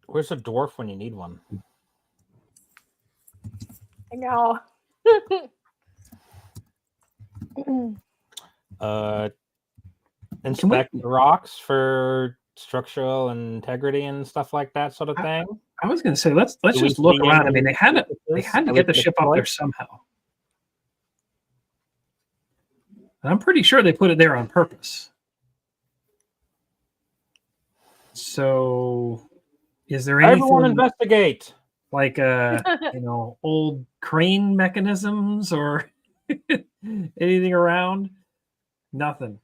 Where's a dwarf when you need one? I know. Inspect the rocks for structural integrity and stuff like that sort of thing. I was going to say let's Do we just look see around. I any mean, they had to weaknesses? get the ship up there somehow. And I'm pretty sure they put it there on purpose. So, is there anything? Everyone investigate. Like old crane mechanisms or anything around? Nothing.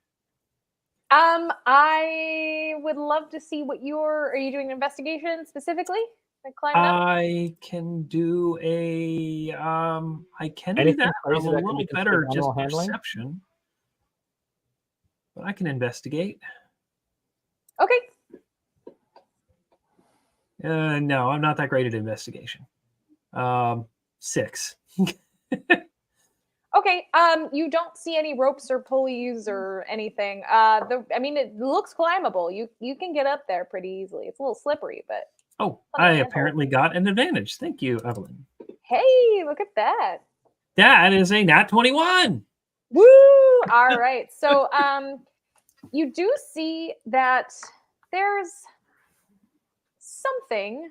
I would love to see what are you doing an investigation specifically? Like climbing up? I can do a I can Anything do that. I'm a crazy that can little be better considered just animal handling? perception. But I can investigate. Okay. No, I'm not that great at investigation. 6. Okay. You don't see any ropes or pulleys or anything. It looks climbable. You can get up there pretty easily. It's a little slippery, but Oh, I apparently got an advantage. Thank you, Evelyn. hey, look at that. That is a nat 21. Woo! All right. So you do see that there's something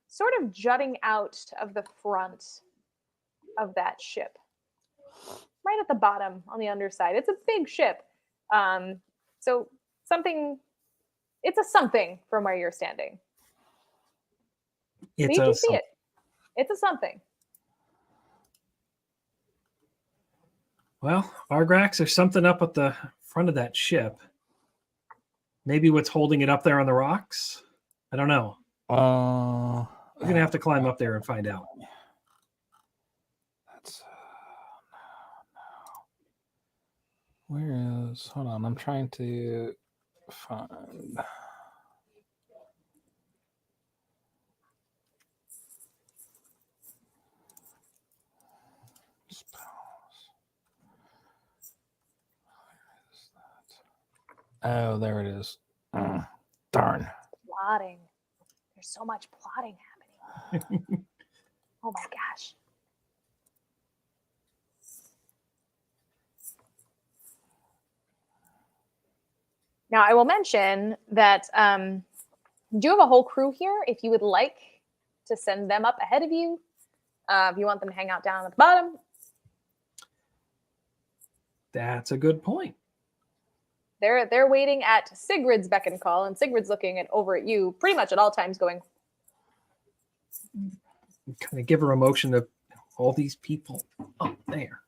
sort of jutting out of the front of that ship. Right at the bottom on the underside. It's a big ship. So it's a something from where you're standing. It's you can see it. It's a something. Well, Argrax, there's something up at the front of that ship. Maybe what's holding it up there on the rocks? I don't know. We're going to have to climb up there and find out. That's where is? Hold on, I'm trying to find. Oh, there it is. Darn. Plotting. There's so much plotting happening. Oh my gosh. Now, I will mention that you do have a whole crew here. If you would like to send them up ahead of you, if you want them to hang out down at the bottom. That's a good point. They're waiting at Sigrid's beck and call, and Sigrid's looking over at you pretty much at all times going. Kind of give her emotion of all these people up there.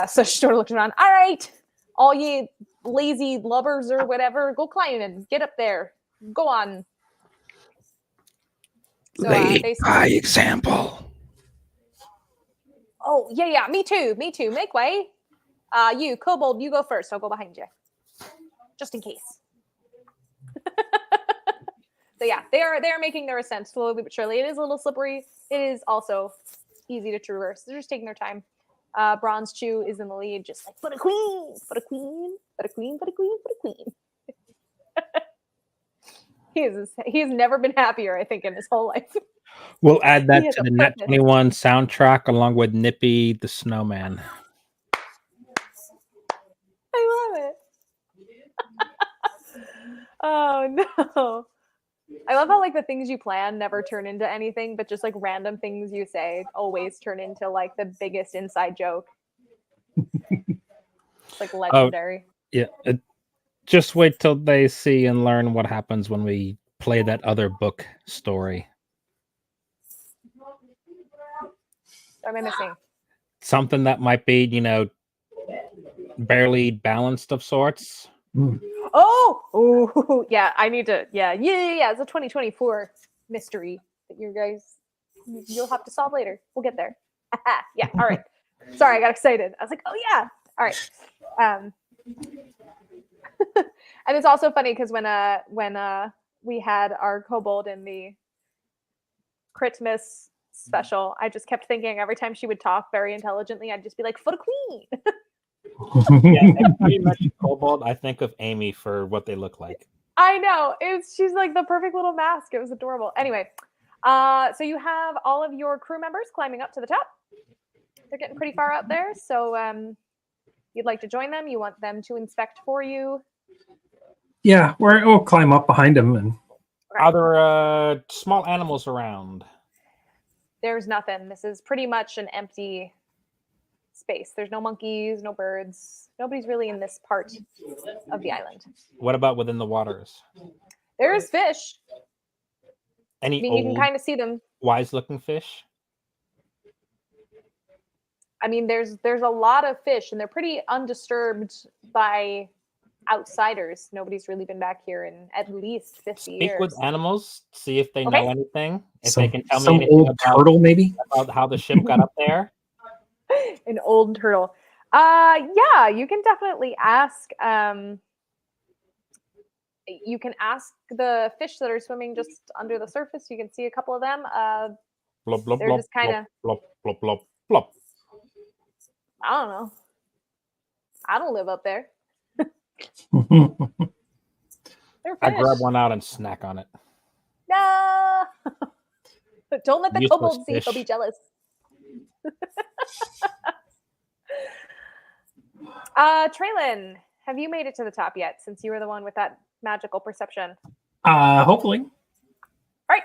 So she sort of looks around. All right, all ye lazy lubbers or whatever, go climb and get up there. Go on. So, Lead by example. Oh, yeah, me too. Make way. You, Kobold, you go first. I'll go behind you. Just in case. So yeah, they are making their ascent slowly but surely. It is a little slippery. It is also easy to traverse. They're just taking their time. Bronze Chew is in the lead, just like, but a queen, but a queen, but a queen, but a queen, but a queen. He's never been happier, I think, in his whole life. We'll add that to the Net 21 soundtrack along with Nippy the Snowman. I love it. Oh no. I love how like the things you plan never turn into anything, but just like random things you say always turn into like the biggest inside joke. It's like legendary. Yeah. Just wait till they see and learn what happens when we play that other book story. What am I missing? Something that might be, barely balanced of sorts. Oh, yeah. I need to. Yeah. It's a 2024 mystery that you guys you'll have to solve later. We'll get there. Yeah. All right. Sorry, I got excited. I was like, oh yeah. All right. And it's also funny because when we had our kobold in the Christmas special, I just kept thinking every time she would talk very intelligently, I'd just be like, "For the queen." Yeah, every time you mention kobold, I think of Amy for what they look like. I know. She's like the perfect little mask. It was adorable. Anyway, so you have all of your crew members climbing up to the top. They're getting pretty far up there, so you'd like to join them. You want them to inspect for you. Yeah, we'll climb up behind him. And Are there small animals around? There's nothing. This is pretty much an empty space. There's no monkeys, no birds. Nobody's really in this part of the island. What about within the waters? There's fish. Any I mean, you old, can kind of see them. wise-looking fish? I mean, there's a lot of fish, and they're pretty undisturbed by outsiders. Nobody's really been back here in at least 50 Speak years. with animals, see if they know anything. If some, they can tell me some anything old turtle, maybe. about how the ship got up there. An old turtle. Yeah, you can definitely ask. You can ask the fish that are swimming just under the surface. You can see a couple of them. Blub, blub, They're blub, just kinda- blub, blub, blub, blub. I don't know. I don't live up there. They're I fish. grab one out and snack on it. No. Don't let the Useless kobold see. They'll fish. be jealous. Traylon, have you made it to the top yet? Since you were the one with that magical perception. Hopefully. All right.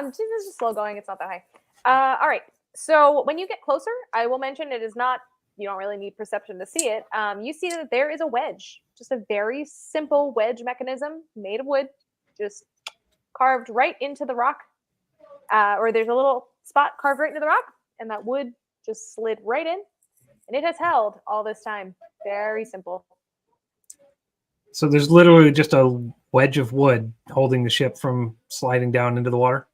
This is just slow going. It's not that high. All right. So when you get closer, I will mention it is not. You don't really need perception to see it. You see that there is a wedge, just a very simple wedge mechanism made of wood, just carved right into the rock. Or there's a little spot carved right into the rock, and that wood just slid right in, and it has held all this time. Very simple. So there's literally just a wedge of wood holding the ship from sliding down into the water.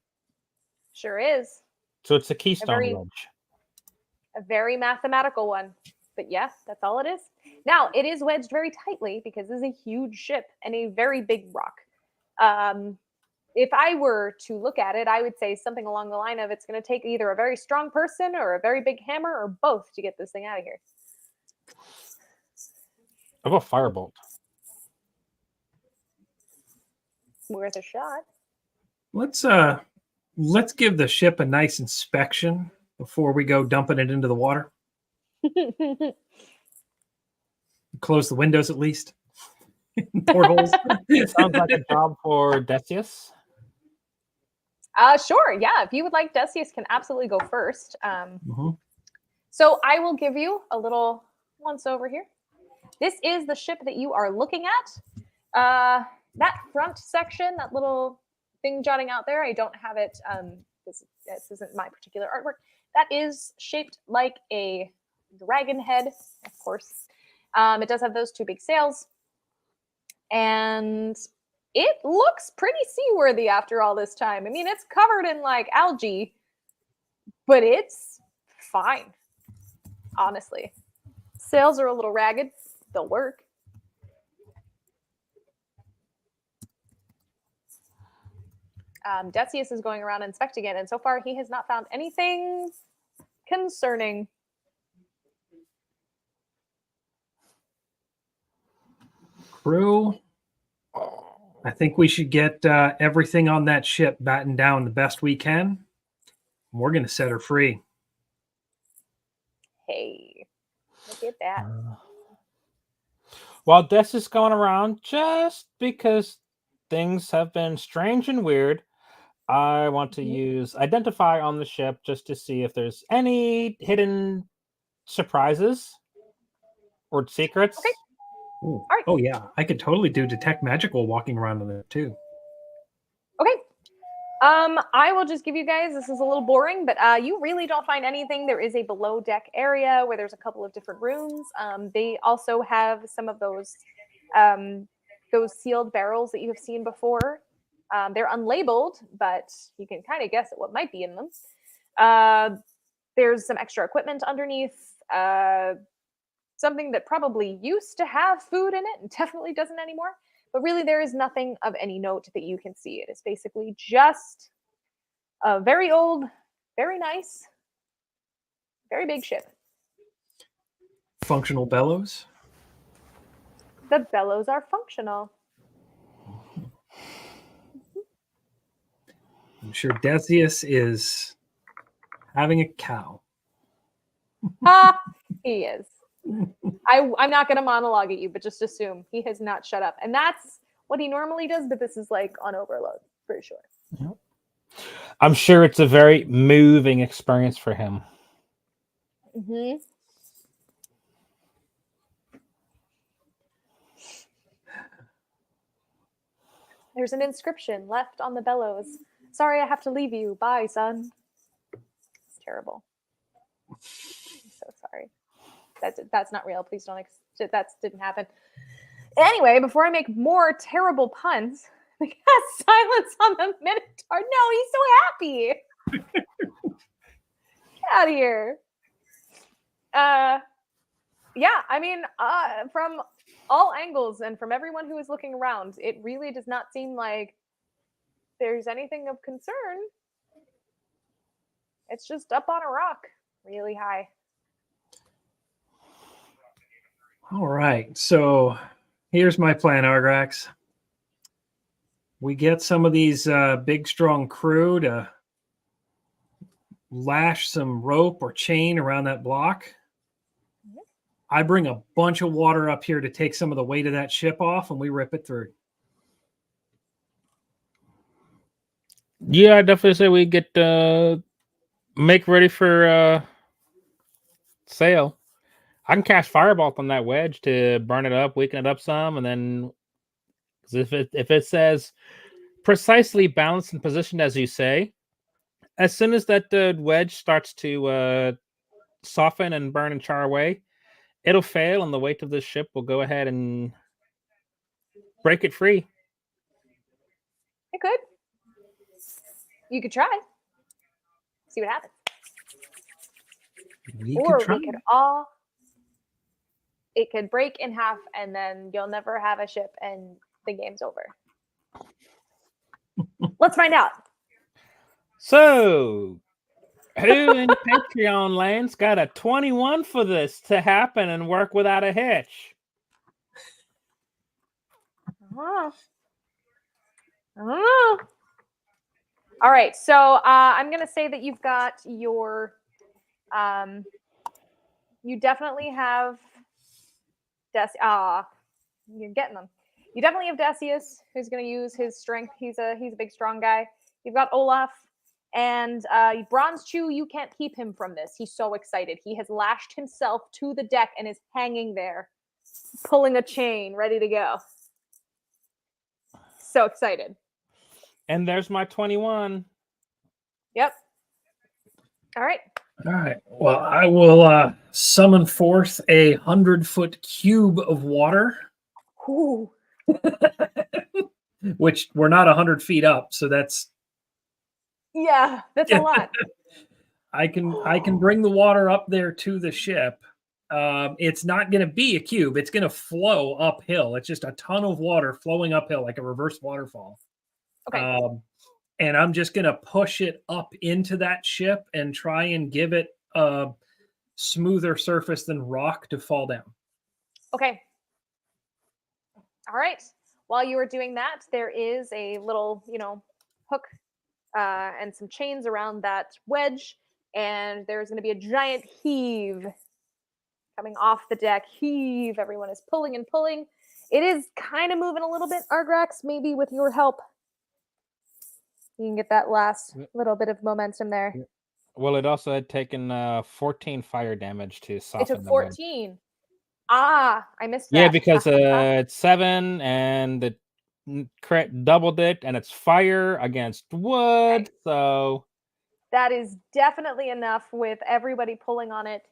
Sure is. So it's a keystone very- wedge. A very mathematical one. But yeah, that's all it is. Now, it is wedged very tightly because this is a huge ship and a very big rock. If I were to look at it, I would say something along the line of it's going to take either a very strong person or a very big hammer or both to get this thing out of here. How about firebolt? Worth a shot. Let's give the ship a nice inspection before we go dumping it into the water. Close the windows at least. Portholes. Sounds like a job for Decius. Sure. Yeah. If you would like, Decius can absolutely go first. Mhm. So I will give you a little once over here. This is the ship that you are looking at. That front section, that little thing jotting out there, I don't have it. This isn't my particular artwork. That is shaped like a dragon head, of course. It does have those two big sails. And it looks pretty seaworthy after all this time. I mean, it's covered in like algae, but it's fine, honestly. Sails are a little ragged. They'll work. Decius is going around inspecting it, and so far he has not found anything concerning. Crew, I think we should get everything on that ship battened down the best we can. We're going to set her free. Hey, look at that. While Des is going around, just because things have been strange and weird, I want to use Identify on the ship just to see if there's any hidden surprises or secrets. Okay. Ooh. right. Oh, yeah. I could totally do Detect Magical walking around on it, too. Okay. I will just give you guys, this is a little boring, but you really don't find anything. There is a below deck area where there's a couple of different rooms. They also have some of those sealed barrels that you have seen before. They're unlabeled, but you can kind of guess at what might be in them. There's some extra equipment underneath. Something that probably used to have food in it and definitely doesn't anymore. But really, there is nothing of any note that you can see. It is basically just a very old, very nice, very big ship. Functional bellows. The bellows are functional. I'm sure Decius is having a cow. He is. I'm not going to monologue at you, but just assume he has not shut up. And that's what he normally does, but this is like on overload, for sure. Yep. I'm sure it's a very moving experience for him. Mm-hmm. There's an inscription left on the bellows. Sorry, I have to leave you. Bye, son. It's terrible. I'm so sorry. That's not real. Please don't. That didn't happen. Anyway, before I make more terrible puns, we got silence on the Minotaur. No, he's so happy. Get out of here. Yeah, I mean, from all angles and from everyone who is looking around, it really does not seem like there's anything of concern. It's just up on a rock, really high. All right, so here's my plan, Argrax. We get some of these big, strong crew to lash some rope or chain around that block. I bring a bunch of water up here to take some of the weight of that ship off, and we rip it through. Yeah, I definitely say we get make ready for sail. I can cast Firebolt on that wedge to burn it up, weaken it up some, and then if it says precisely balanced and positioned as you say, as soon as that wedge starts to soften and burn and char away, it'll fail, and the weight of this ship will go ahead and break it free. It could. You could try. See what happens. We could all. It could break in half, and then you'll never have a ship, and the game's over. Let's find out. So, who in Patreon land's got a 21 for this to happen and work without a hitch? I don't know. All right, so I'm going to say that you've got your... you definitely have... you're getting them. You definitely have Decius, who's going to use his strength. He's a big, strong guy. You've got Olaf, and Bronze Chew, you can't keep him from this. He's so excited. He has lashed himself to the deck and is hanging there, pulling a chain, ready to go. So excited. And there's my 21. Yep. All right. All right. Well, I will summon forth 100-foot cube of water. Ooh. Which we're not 100 feet up, so that's... Yeah, that's a lot. I can bring the water up there to the ship. It's not going to be a cube. It's going to flow uphill. It's just a ton of water flowing uphill like a reverse waterfall. Okay. And I'm just going to push it up into that ship and try and give it a smoother surface than rock to fall down. Okay. All right. While you are doing that, there is a little, hook and some chains around that wedge, and there's going to be a giant heave coming off the deck. Heave. Everyone is pulling and pulling. It is kind of moving a little bit, Argrax, maybe with your help. You can get that last little bit of momentum there. Well, it also had taken 14 fire damage to soften. It took 14. I missed that. Yeah, because it's 7 and the crit doubled it, and it's fire against wood. So that is definitely enough with everybody pulling on it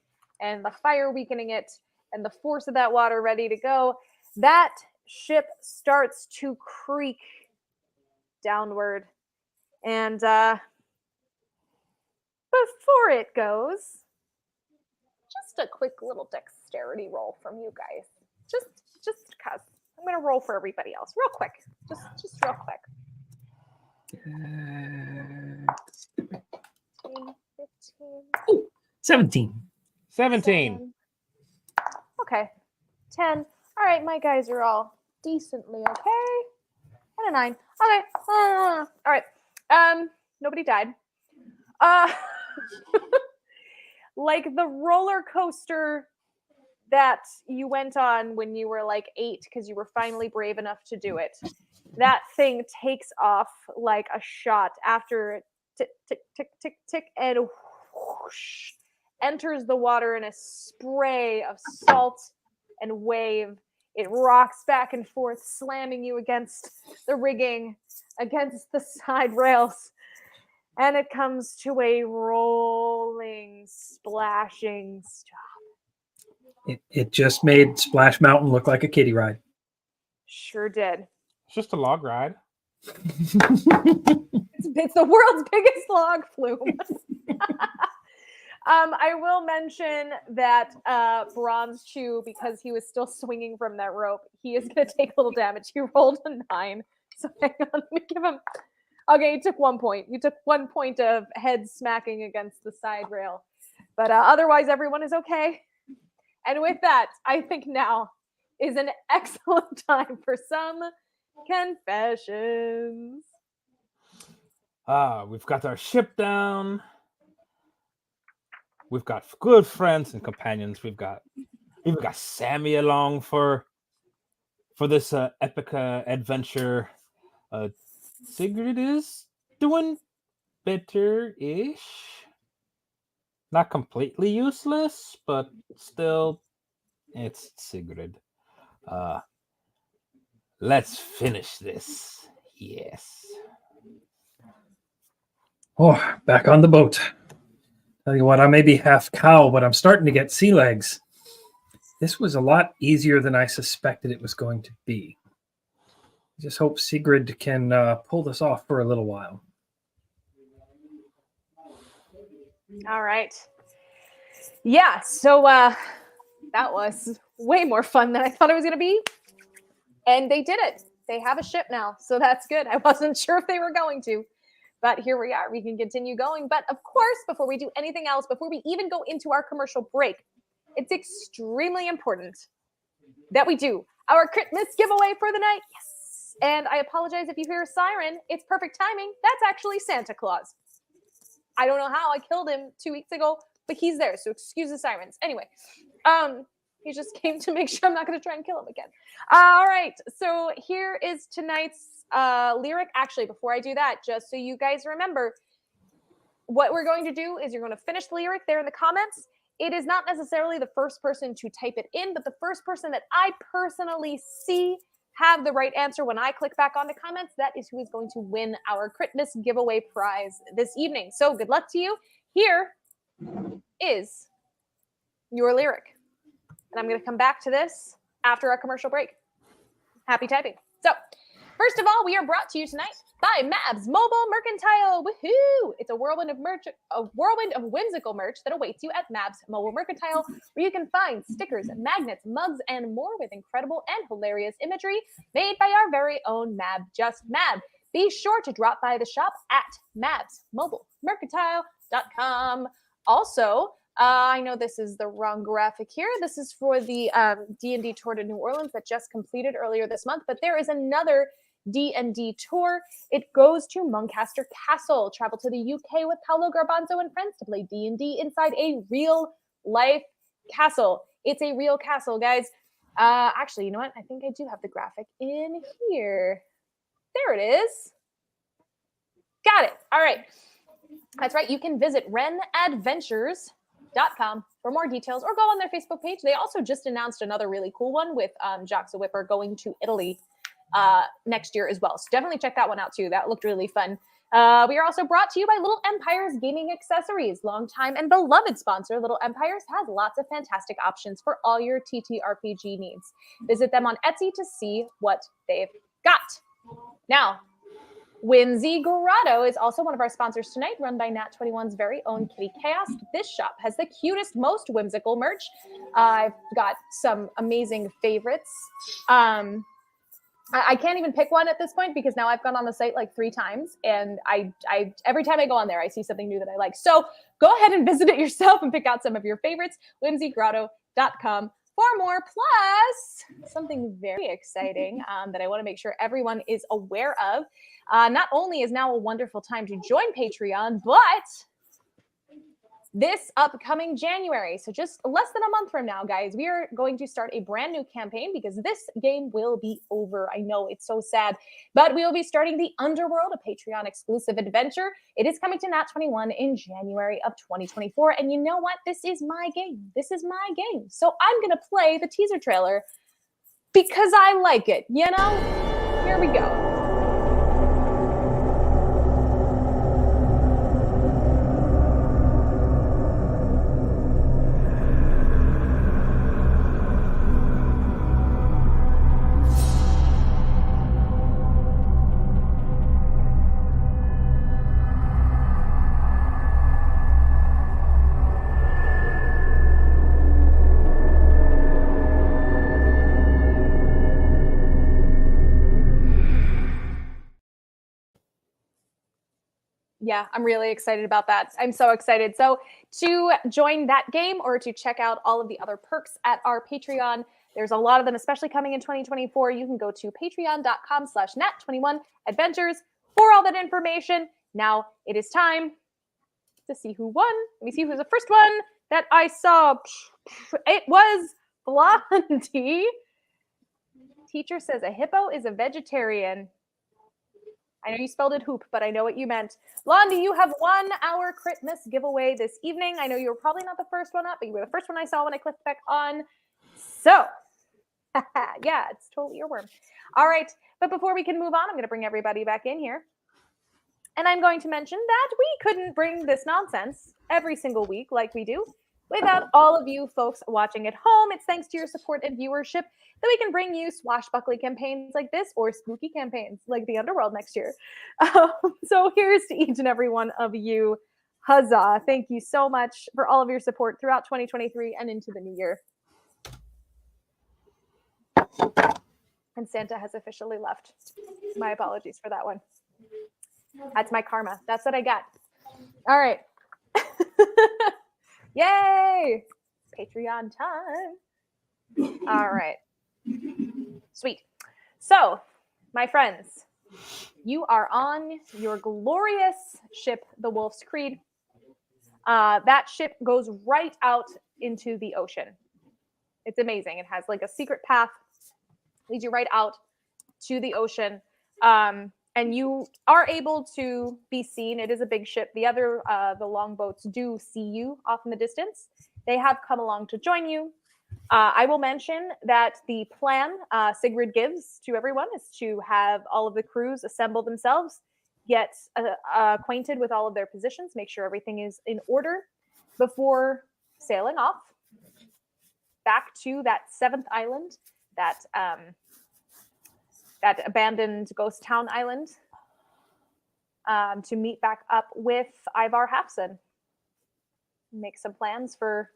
and the fire weakening it and the force of that water ready to go. That ship starts to creak downward. And before it goes, just a quick little dexterity roll from you guys. Just cause. I'm gonna roll for everybody else real quick. Just real quick. 15. 17. 17. Okay. 10. All right, my guys are all decently okay. And a 9. Okay. All right. Nobody died. Like the roller coaster that you went on when you were like 8 because you were finally brave enough to do it. That thing takes off like a shot after tick, tick, tick, tick, tick, and whoosh, enters the water in a spray of salt and wave. It rocks back and forth, slamming you against the rigging, against the side rails. And it comes to a rolling, splashing stop. It just made Splash Mountain look like a kiddie ride. Sure did. It's just a log ride. It's the world's biggest log flume. I will mention that Bronze Chew, because he was still swinging from that rope, he is going to take a little damage. He rolled a 9. So hang on, let me give him... Okay, you took 1 point. You took 1 point of head smacking against the side rail. But otherwise, everyone is okay. And with that, I think now is an excellent time for some confessions. We've got our ship down. We've got good friends and companions. We've got Sammy along for this epic adventure. Sigrid is doing better-ish. Not completely useless, but still, it's Sigrid. Let's finish this. Yes. Oh, back on the boat. Tell you what, I may be half cow, but I'm starting to get sea legs. This was a lot easier than I suspected it was going to be. I just hope Sigrid can pull this off for a little while. All right. Yeah, so that was way more fun than I thought it was going to be. And they did it. They have a ship now, so that's good. I wasn't sure if they were going to, but here we are. We can continue going. But of course, before we do anything else, before we even go into our commercial break, it's extremely important that we do our Christmas giveaway for the night. Yes. And I apologize if you hear a siren. It's perfect timing. That's actually Santa Claus. I don't know how I killed him 2 weeks ago, but he's there. So excuse the sirens. Anyway, he just came to make sure I'm not going to try and kill him again. All right. So here is tonight's lyric. Actually, before I do that, just so you guys remember, what we're going to do is you're going to finish the lyric there in the comments. It is not necessarily the first person to type it in, but the first person that I personally see have the right answer when I click back onto comments, that is who is going to win our Christmas giveaway prize this evening. So good luck to you. Here is your lyric. And I'm going to come back to this after our commercial break. Happy typing. So, first of all, we are brought to you tonight by Mab's Mobile Mercantile. Woohoo! It's a whirlwind of whimsical merch that awaits you at Mab's Mobile Mercantile, where you can find stickers, magnets, mugs, and more with incredible and hilarious imagery made by our very own Mab, just Mab. Be sure to drop by the shop at mabsmobilemercantile.com. Also, I know this is the wrong graphic here. This is for the D&D Tour to New Orleans that just completed earlier this month, but there is another D&D tour. It goes to Muncaster Castle. Travel to the UK with Paolo Garbanzo and friends to play D&D inside a real-life castle. It's a real castle, guys. Actually, you know what? I think I do have the graphic in here. There it is. Got it. All right. That's right. You can visit renadventures.com for more details or go on their Facebook page. They also just announced another really cool one with Jocks the Whipper going to Italy next year as well. So definitely check that one out too. That looked really fun. We are also brought to you by Little Empires Gaming Accessories, longtime and beloved sponsor. Little Empires has lots of fantastic options for all your TTRPG needs. Visit them on Etsy to see what they've got. Now, Whimsy Grotto is also one of our sponsors tonight, run by Nat21's very own Kitty Chaos. This shop has the cutest, most whimsical merch. I've got some amazing favorites. I can't even pick one at this point because now I've gone on the site like 3 times, and I every time I go on there, I see something new that I like. So go ahead and visit it yourself and pick out some of your favorites. whimsygrotto.com for more. Plus, something very exciting that I want to make sure everyone is aware of. Not only is now a wonderful time to join Patreon, but this upcoming January, so just less than a month from now, guys, we are going to start a brand new campaign because this game will be over. I know it's so sad, but we will be starting the Underworld, a Patreon exclusive adventure. It is coming to Nat21 in January of 2024. And you know what? This is my game. This is my game. So I'm going to play the teaser trailer because I like it, you know? Here we go. Yeah, I'm really excited about that. I'm so excited. So to join that game or to check out all of the other perks at our Patreon, there's a lot of them, especially coming in 2024. You can go to patreon.com/nat21adventures for all that information. Now it is time to see who won. Let me see who's the first one that I saw. It was Blondie. Teacher says a hippo is a vegetarian. I know you spelled it hoop, but I know what you meant. Blondie, you have won our Christmas giveaway this evening. I know you were probably not the first one up, but you were the first one I saw when I clicked back on. So, yeah, it's totally your worm. All right, but before we can move on, I'm going to bring everybody back in here. And I'm going to mention that we couldn't bring this nonsense every single week like we do without all of you folks watching at home. It's thanks to your support and viewership that we can bring you swashbuckling campaigns like this or spooky campaigns like the Underworld next year. So here's to each and every one of you. Huzzah. Thank you so much for all of your support throughout 2023 and into the new year. And Santa has officially left. My apologies for that one. That's my karma. That's what I got. All right. Yay! Patreon time. All right. Sweet. So, my friends, you are on your glorious ship, the Wolf's Creed. That ship goes right out into the ocean. It's amazing. It has like a secret path, leads you right out to the ocean. And you are able to be seen. It is a big ship. The longboats do see you off in the distance. They have come along to join you. I will mention that the plan Sigrid gives to everyone is to have all of the crews assemble themselves, get acquainted with all of their positions, make sure everything is in order before sailing off back to that 7th island, that abandoned ghost town island, to meet back up with Ivar Hafson. Make some plans for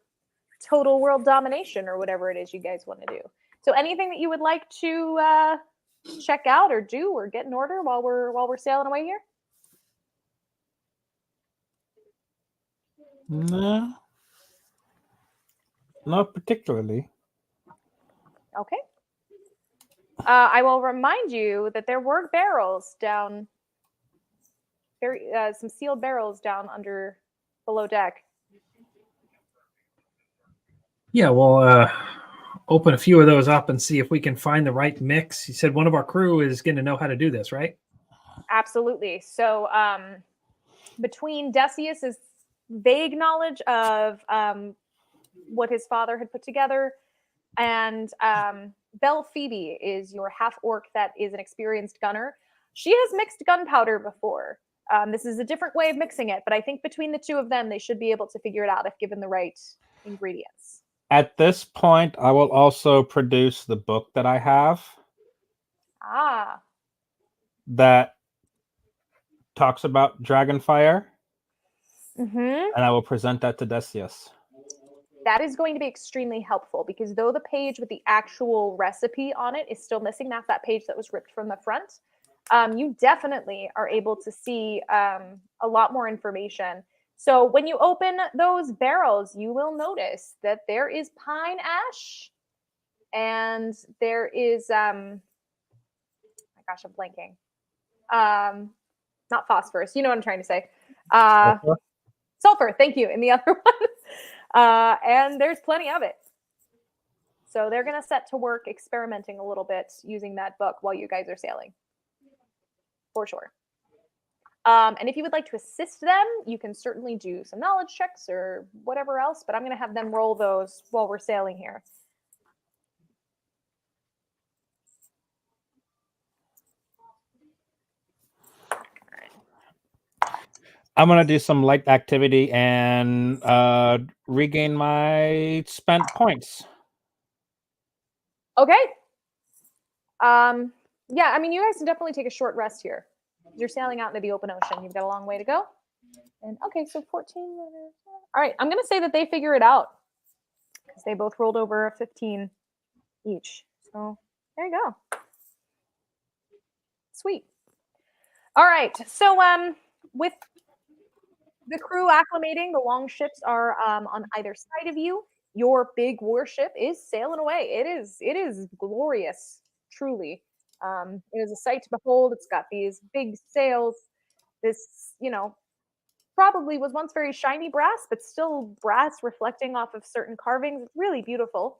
total world domination or whatever it is you guys want to do. So anything that you would like to check out or do or get in order while we're sailing away here? No, not particularly. Okay. I will remind you that there were barrels down, some sealed barrels down below deck. Yeah, we'll open a few of those up and see if we can find the right mix. You said one of our crew is going to know how to do this, right? Absolutely. So between Decius's vague knowledge of what his father had put together, and Belle Phoebe is your half-orc that is an experienced gunner. She has mixed gunpowder before. This is a different way of mixing it, but I think between the two of them, they should be able to figure it out if given the right ingredients. At this point, I will also produce the book that I have. Ah. That talks about Dragonfire, Mm-hmm. and I will present that to Decius. That is going to be extremely helpful because though the page with the actual recipe on it is still missing, that's that page that was ripped from the front. You definitely are able to see a lot more information. So when you open those barrels, you will notice that there is pine ash and there is my gosh, I'm blanking. Not phosphorus. You know what I'm trying to say. Sulfur. Thank you. In the other one, and there's plenty of it. So they're going to set to work experimenting a little bit using that book while you guys are sailing, for sure. And if you would like to assist them, you can certainly do some knowledge checks or whatever else. But I'm going to have them roll those while we're sailing here. I'm gonna do some light activity and regain my spent points. Okay. Yeah, I mean, you guys can definitely take a short rest here. You're sailing out into the open ocean. You've got a long way to go. And okay, so 14 minutes. All right, I'm gonna say that they figure it out because they both rolled over a 15 each. So there you go. Sweet. All right, so with the crew acclimating, the long ships are on either side of you. Your big warship is sailing away. It is glorious, truly. It is a sight to behold. It's got these big sails. This, probably was once very shiny brass, but still brass reflecting off of certain carvings. It's really beautiful.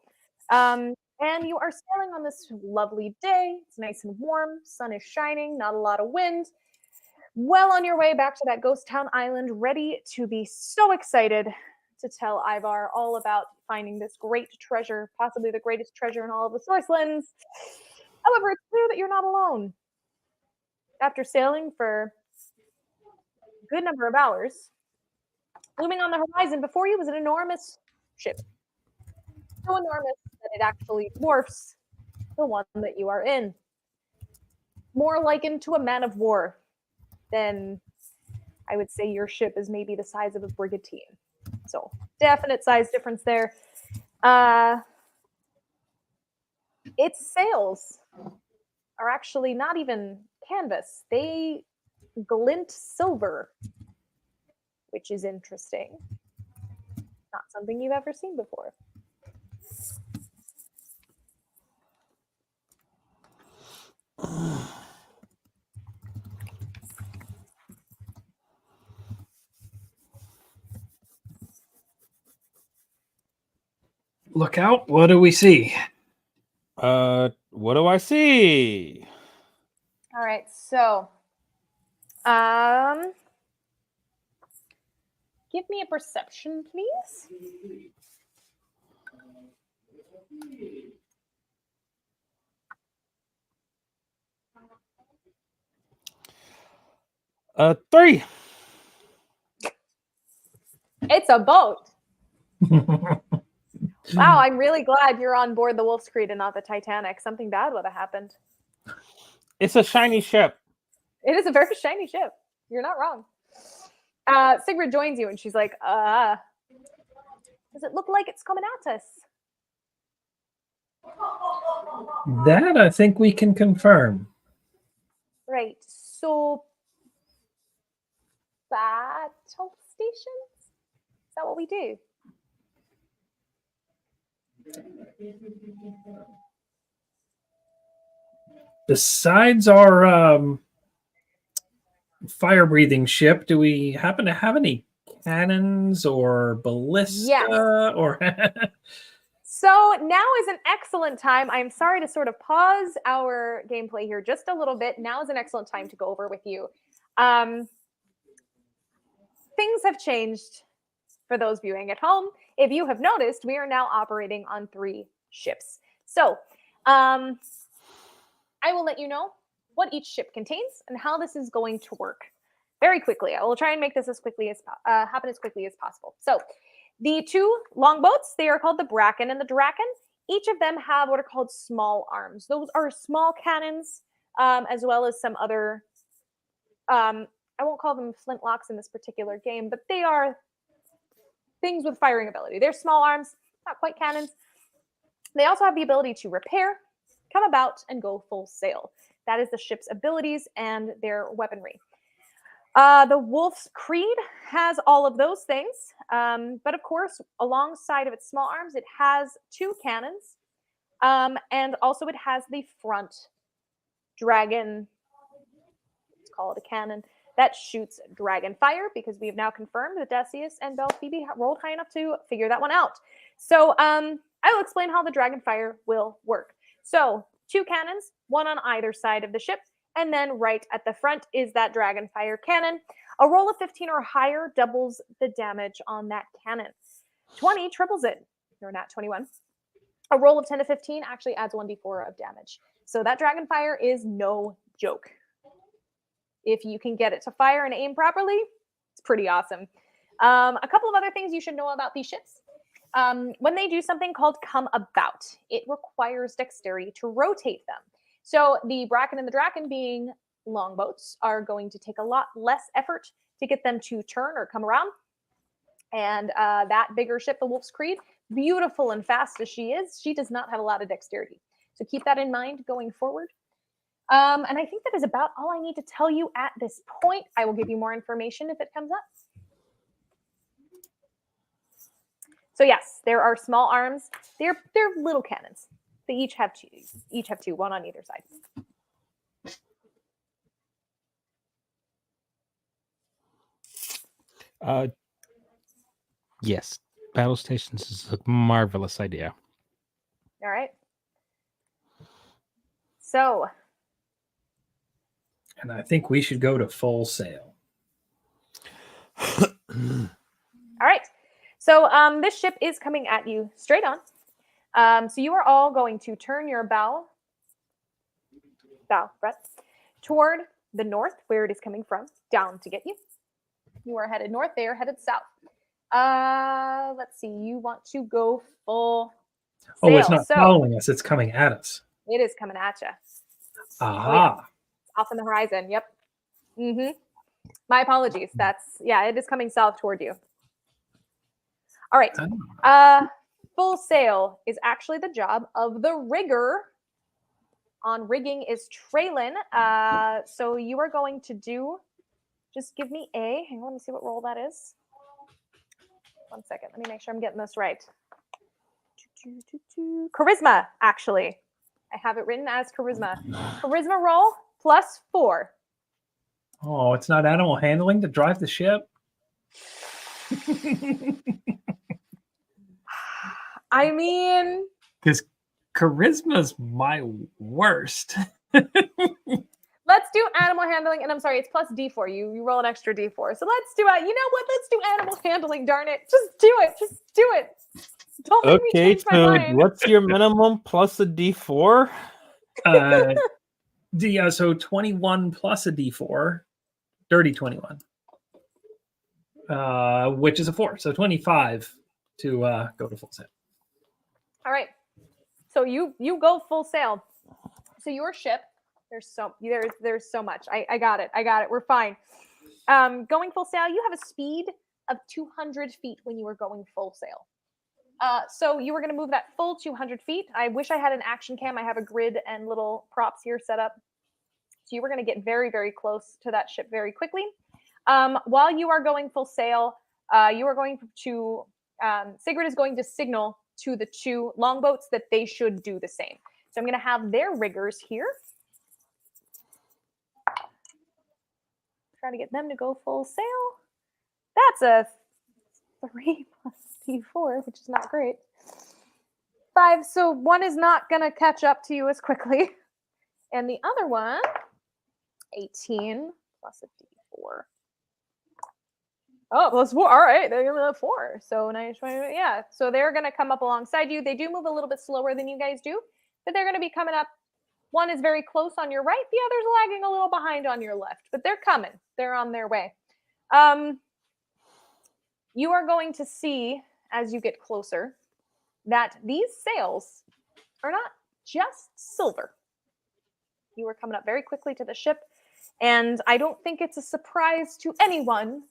And you are sailing on this lovely day. It's nice and warm. Sun is shining. Not a lot of wind. Well on your way back to that ghost town island, ready to be so excited to tell Ivar all about finding this great treasure, possibly the greatest treasure in all of the Sourcelands. However, it's clear that you're not alone. After sailing for a good number of hours, looming on the horizon before you was an enormous ship. So enormous that it actually dwarfs the one that you are in. More likened to a man of war than I would say your ship is maybe the size of a brigantine. So definite size difference there. Its sails are actually not even canvas. They glint silver, which is interesting. Not something you've ever seen before. Look out. What do we see? What do I see? All right, so give me a perception, please. Three. It's a boat. Wow, I'm really glad you're on board the Wolf's Creed and not the Titanic. Something bad would have happened. It's a shiny ship. It is a very shiny ship. You're not wrong. Sigrid joins you and she's like, does it look like it's coming at us? That I think we can confirm. Right. So, battle stations? Is that what we do? Besides our fire-breathing ship, do we happen to have any cannons or ballista? Yes. Or So now is an excellent time. I'm sorry to sort of pause our gameplay here just a little bit. Now is an excellent time to go over with you. Things have changed for those viewing at home. If you have noticed, we are now operating on 3 ships. So I will let you know what each ship contains and how this is going to work very quickly. I will try and make this as quickly as happen as quickly as possible. So the 2 longboats, they are called the Bracken and the Draken. Each of them have what are called small arms. Those are small cannons, as well as some other I won't call them flintlocks in this particular game, but they are things with firing ability. They're small arms, not quite cannons. They also have the ability to repair, come about, and go full sail. That is the ship's abilities and their weaponry. The Wolf's Creed has all of those things, but of course, alongside of its small arms, it has 2 cannons, and also it has the front dragon, let's call it a cannon, that shoots dragon fire, because we have now confirmed that Decius and Belphoebe rolled high enough to figure that one out. So I will explain how the dragon fire will work. So 2 cannons, 1 on either side of the ship, and then right at the front is that dragon fire cannon. A roll of 15 or higher doubles the damage on that cannon. 20 triples it. Or not 21. A roll of 10 to 15 actually adds 1d4 of damage. So that dragon fire is no joke. If you can get it to fire and aim properly, it's pretty awesome. A couple of other things you should know about these ships. When they do something called come about, it requires dexterity to rotate them. So the Bracken and the Draken, being longboats, are going to take a lot less effort to get them to turn or come around. And that bigger ship, the Wolf's Creed, beautiful and fast as she is, she does not have a lot of dexterity. So keep that in mind going forward. And I think that is about all I need to tell you at this point. I will give you more information if it comes up. So yes, there are small arms. They're little cannons. They each have two, one on either side. Yes, battle stations is a marvelous idea. All right. So. And I think we should go to full sail. All right. So this ship is coming at you straight on. So you are all going to turn your bow, Brett, toward the north, where it is coming from, down to get you. You are headed north. They are headed south. Let's see. You want to go full sail. Oh, it's not following us. It's coming at us. It is coming at you. Aha. Oh, yeah. Off on the horizon. Yep. Mm-hmm. My apologies. It is coming south toward you. All right. Full sail is actually the job of the rigger. On rigging is Traylon. So you are going to do, just give me a, hang on, let me see what roll that is. 1 second. Let me make sure I'm getting this right. Charisma, actually. I have it written as charisma. Charisma roll +4. Oh, it's not animal handling to drive the ship? I mean, because charisma's my worst. Let's do animal handling, and I'm sorry, it's +D4. You roll an extra D4. So let's do it. You know what? Let's do animal handling. Darn it! Just do it. Just do it. Don't make me change my mind. What's your minimum plus a D4? So 21 plus a D4, dirty 21, which is a 4. So 25 to go to full sail. All right. So you go full sail. So your ship, there's so much. I got it. We're fine. Going full sail, you have a speed of 200 feet when you were going full sail. So you were going to move that full 200 feet. I wish I had an action cam. I have a grid and little props here set up. So you were going to get very, very close to that ship very quickly. While you are going full sail, you are going to, Sigrid is going to signal to the 2 longboats that they should do the same. So I'm going to have their riggers here. Try to get them to go full sail. That's a 3 plus D4, which is not great. 5, so one is not going to catch up to you as quickly. And the other one, 18 plus a D4. Oh, +4. All right, they're going to 4. So nice. Yeah. So they're going to come up alongside you. They do move a little bit slower than you guys do, but they're going to be coming up. One is very close on your right. The other's lagging a little behind on your left, but they're coming. They're on their way. You are going to see, as you get closer, that these sails are not just silver. You are coming up very quickly to the ship. And I don't think it's a surprise to anyone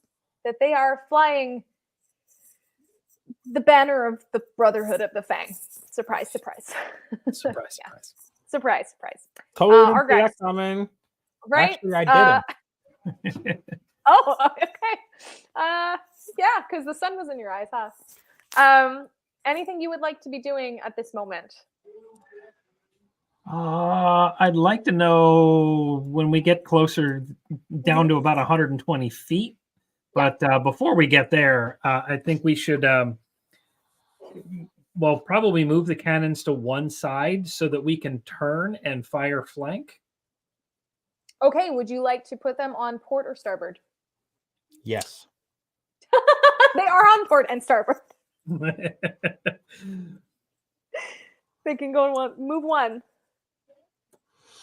that they are flying the banner of the Brotherhood of the Fang. Surprise, surprise. Surprise, Yeah. surprise. Surprise, surprise. Totally didn't our see that guys, coming. right? Actually, I didn't. Oh, okay. Yeah, because the sun was in your eyes, huh? Anything you would like to be doing at this moment? I'd like to know when we get closer down to about 120 feet. But before we get there, I think we should, probably move the cannons to one side so that we can turn and fire flank. Okay, would you like to put them on port or starboard? Yes. They are on port and starboard. They can go in one, move one.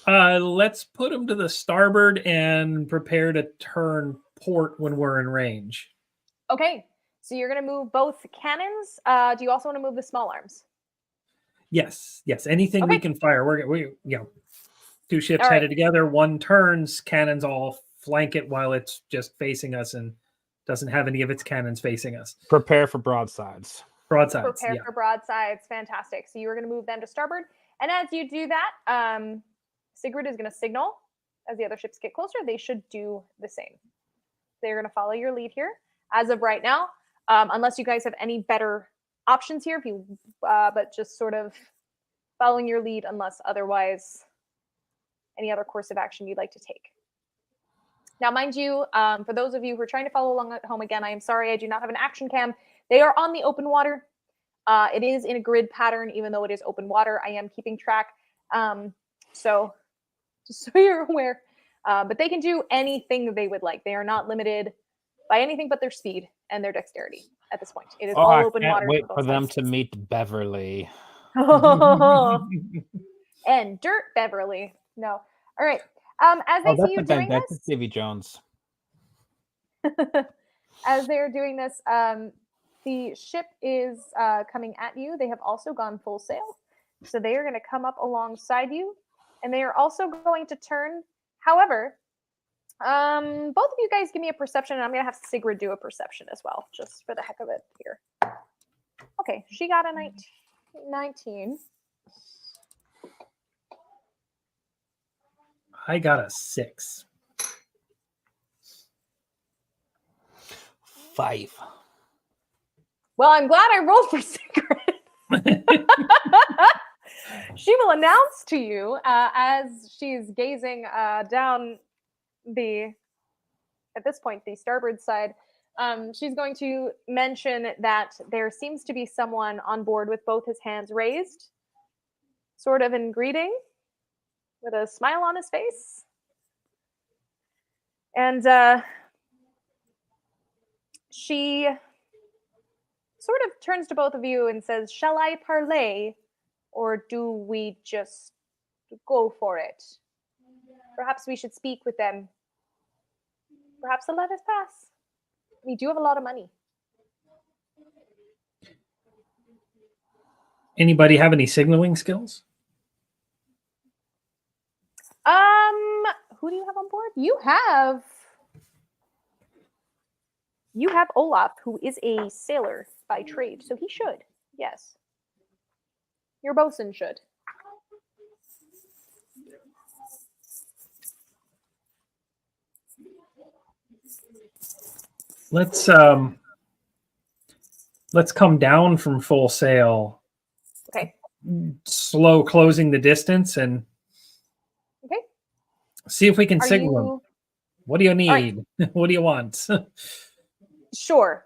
Let's put them to the starboard and prepare to turn port when we're in range. Okay, so you're going to move both cannons. Do you also want to move the small arms? Yes. Anything we Okay. can fire. We two ships All right. headed together. One turns, cannons all flank it while it's just facing us and doesn't have any of its cannons facing us. Prepare for broadsides. Broadsides. Prepare yeah. for broadsides. Fantastic. So you were going to move them to starboard. And as you do that, Sigrid is going to signal as the other ships get closer. They should do the same. They're going to follow your lead here. As of right now, unless you guys have any better options here, but just sort of following your lead unless otherwise any other course of action you'd like to take. Now, mind you, for those of you who are trying to follow along at home, again, I am sorry I do not have an action cam. They are on the open water. It is in a grid pattern, even though it is open water. I am keeping track. So just so you're aware. But they can do anything they would like. They are not limited by anything but their speed and their dexterity at this point. It is all open water. Wait for them to meet Beverly. And Dirt Beverly. No. All right. As they see you doing this, that's Davy Jones. as they're doing this, the ship is coming at you. They have also gone full sail. So they are going to come up alongside you. And they are also going to turn. However, both of you guys give me a perception, and I'm going to have Sigrid do a perception as well, just for the heck of it here. Okay, she got a 19. I got a 6. 5. Well, I'm glad I rolled for Sigrid. She will announce to you as she's gazing down at this point, the starboard side. She's going to mention that there seems to be someone on board with both his hands raised, sort of in greeting, with a smile on his face. And she sort of turns to both of you and says, "Shall I parley, or do we just go for it? Perhaps we should speak with them. Perhaps they'll let us pass. We do have a lot of money." Anybody have any signaling skills? Who do you have on board? You have Olaf, who is a sailor by trade, so he should. Yes. Your bosun should. Let's come down from full sail. Okay. Slow closing the distance and Okay. see if we can signal them. What do you need? Right. What do you want? Sure.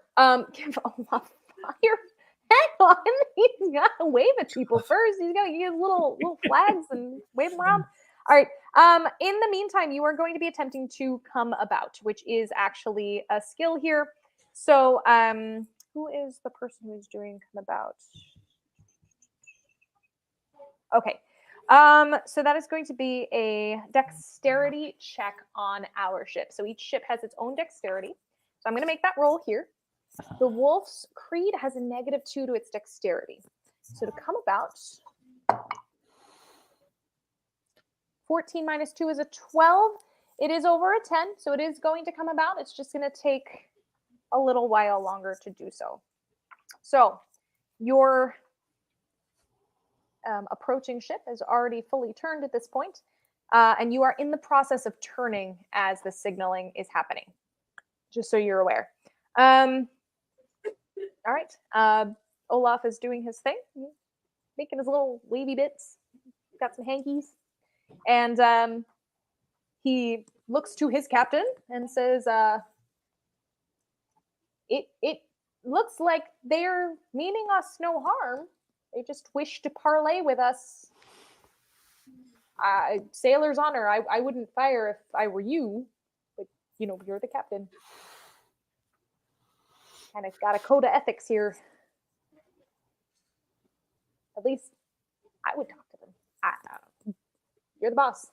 Give Olaf fire. Hang on. He's got to wave at people first. He's got to use little flags and wave them around. All right. In the meantime, you are going to be attempting to come about, which is actually a skill here. So, who is the person who's doing come about? Okay. So that is going to be a dexterity check on our ship. So each ship has its own dexterity. So I'm going to make that roll here. The Wolf's Creed has a -2 to its dexterity. So to come about, 14 minus 2 is a 12. It is over a 10, so it is going to come about. It's just going to take a little while longer to do so. So your approaching ship is already fully turned at this point, and you are in the process of turning as the signaling is happening, just so you're aware. All right. Olaf is doing his thing, making his little wavy bits. Got some hankies. And he looks to his captain and says, it looks like they're meaning us no harm. They just wish to parley with us. Sailor's honor. I wouldn't fire if I were you, but you're the captain. Kind of got a code of ethics here. At least I would talk to them. You're the boss.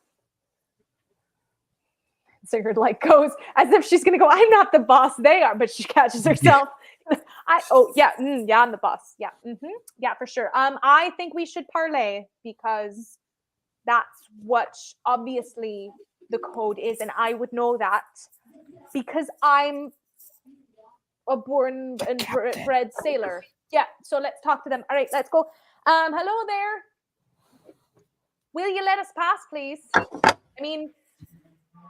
Sigurd goes as if she's gonna go, I'm not the boss, they are, but she catches herself. I'm the boss. Yeah. Yeah, for sure. I think we should parley because that's what obviously the code is, and I would know that because I'm a born and bred sailor. Yeah, so let's talk to them. All right, let's go. Hello there. Will you let us pass, please? I mean,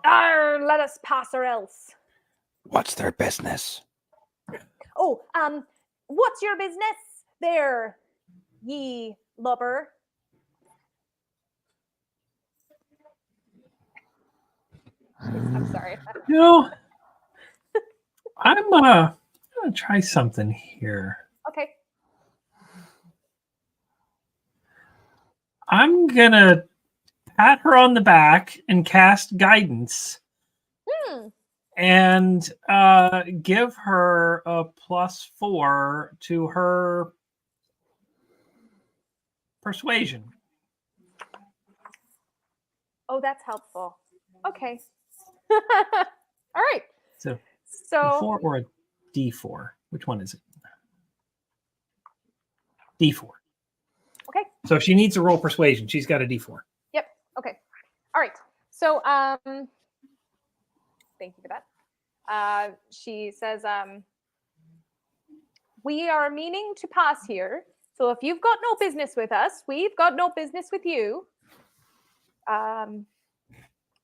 let us pass or else. What's their business? Oh, what's your business there, ye lubber? I'm sorry. I'm gonna try something here. Okay. I'm gonna pat her on the back and cast guidance. And give her a +4 to her persuasion. Oh, that's helpful. Okay. All right. So a 4 or a D4? Which one is it? D4. Okay. So if she needs to roll persuasion, she's got a D4. Yep. Okay. All right. So thank you for that. She says, we are meaning to pass here. So if you've got no business with us, we've got no business with you. I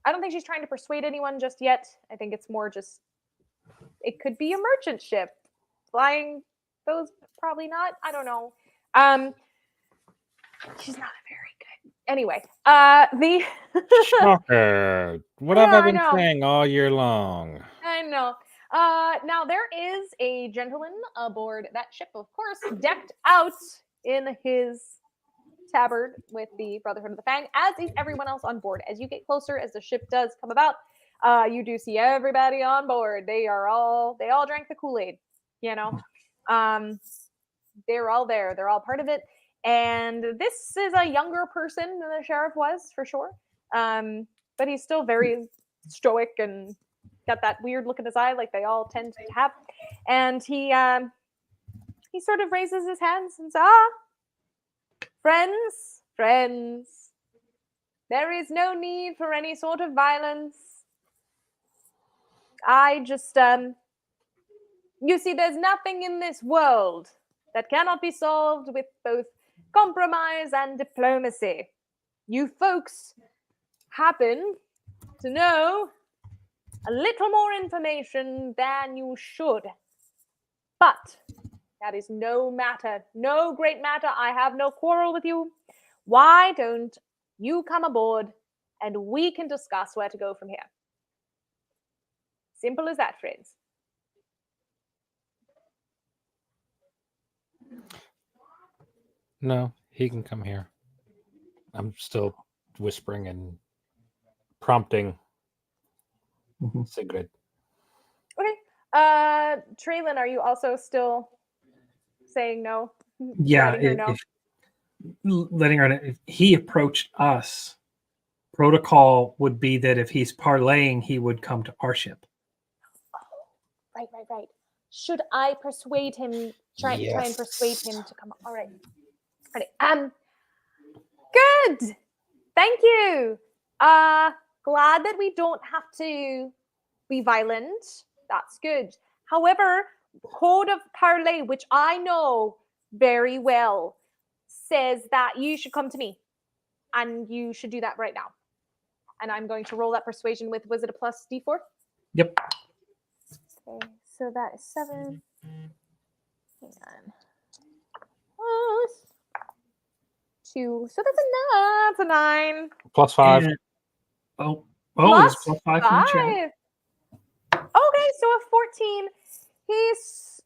don't think she's trying to persuade anyone just yet. I think it's more just, it could be a merchant ship. Flying those, probably not. I don't know. She's not very good. Anyway, Shocker. What have I been saying all year long? I know. Now there is a gentleman aboard that ship, of course, decked out in his tabard with the Brotherhood of the Fang, as is everyone else on board. As you get closer, as the ship does come about, you do see everybody on board. They all drank the Kool-Aid, they're all there. They're all part of it. And this is a younger person than the sheriff was, for sure. But he's still very stoic and got that weird look in his eye like they all tend to have. And he sort of raises his hands and says, friends, there is no need for any sort of violence. I just, you see, there's nothing in this world that cannot be solved with both compromise and diplomacy. You folks happen to know a little more information than you should. But that is no matter, no great matter. I have no quarrel with you. Why don't you come aboard and we can discuss where to go from here? Simple as that, friends. No, he can come here. I'm still whispering and prompting Sigrid. Okay. Traylon, are you also still saying no? Yeah, letting her know. If he approached us, protocol would be that if he's parlaying, he would come to our ship. Oh, right. Should I persuade him? Try and persuade him to come. All right. Good. Thank you. glad that we don't have to be violent. That's good. However, Code of Parley, which I know very well, says that you should come to me. And you should do that right now. And I'm going to roll that persuasion with, was it a plus D4? Yep. Okay, so that is 7. Hang on. Plus 2. So that's a 9. Plus 5. And, it's Plus plus 5 from the chat. 5. Okay, so a 14. He's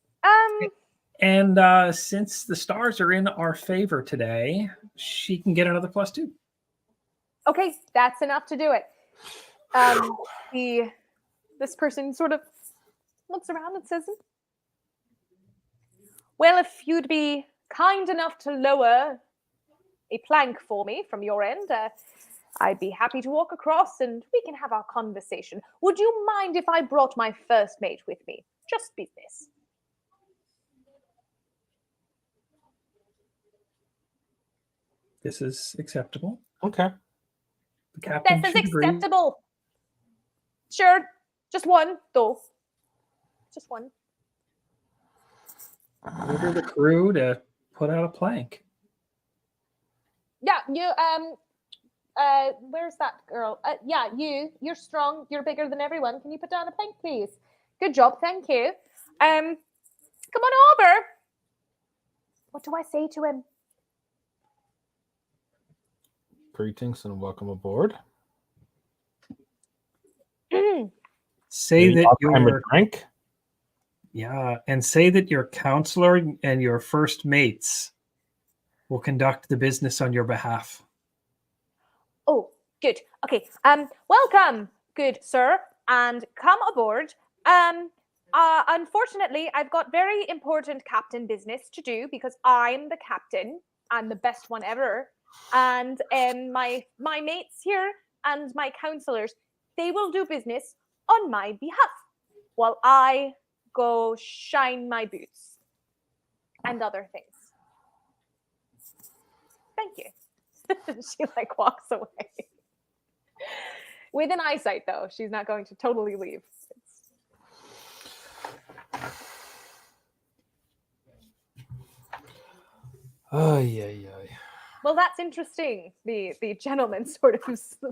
And since the stars are in our favor today, she can get another plus 2. okay, that's enough to do it. This person sort of looks around and says, well, if you'd be kind enough to lower a plank for me from your end, I'd be happy to walk across and we can have our conversation. Would you mind if I brought my first mate with me? Just business. This is acceptable. Okay. The captain This is should agree. acceptable. Sure. Just one, though. Just one. Order the crew to put out a plank. Yeah, you where's that girl? Yeah, you're strong, you're bigger than everyone. Can you put down a plank, please? Good job, thank you. Come on over. What do I say to him? Greetings and welcome aboard. Say that your drink. Yeah, and say that your counselor and your first mates will conduct the business on your behalf. Oh, good. Okay. Welcome, good sir, and come aboard. Unfortunately, I've got very important captain business to do because I'm the captain. I'm the best one ever. And my mates here and my counselors, they will do business on my behalf while I go shine my boots and other things. Thank you. She like walks away. With an eyesight, though. She's not going to totally leave. Oh, yeah. Well, that's interesting. The gentleman sort of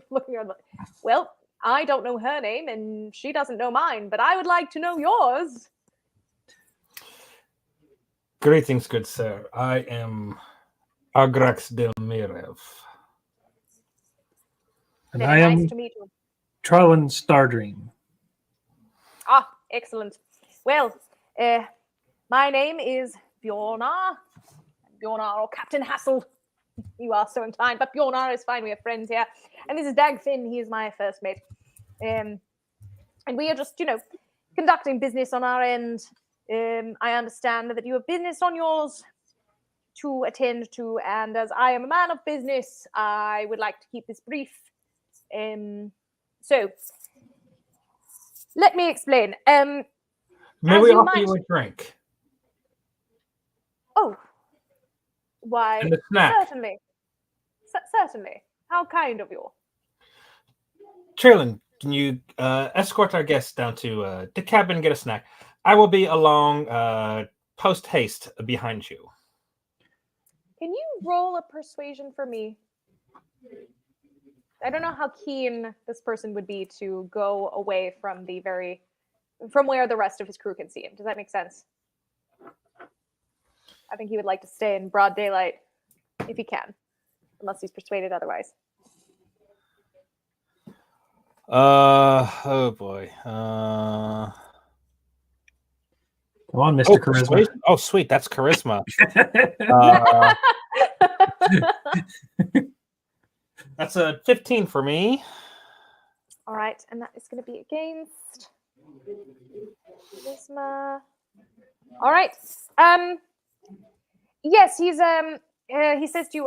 looking around like, well, I don't know her name and she doesn't know mine, but I would like to know yours. Greetings, good sir. I am Agrax del Mirev. And Very I am nice to meet you. Trellin Stardream. Ah, excellent. Well, my name is Bjornar. Bjornar or Captain Hassel. You are so inclined, but Bjornar is fine. We have friends here. And this is Dagfinn. He is my first mate. And we are just, conducting business on our end. I understand that you have business on yours to attend to. And as I am a man of business, I would like to keep this brief. So, let me explain. May we offer you a drink? Oh, why? And a snack. Certainly. Certainly. How kind of you. Trillin, can you escort our guests down to the cabin and get a snack? I will be along post haste behind you. Can you roll a persuasion for me? I don't know how keen this person would be to go away from from where the rest of his crew can see him. Does that make sense? I think he would like to stay in broad daylight if he can, unless he's persuaded otherwise. Oh boy. Come on, Mr. Charisma. Sweet. Oh, sweet. That's charisma. That's a 15 for me. All right, and that is going to be against charisma. All right. Yes, he says to you,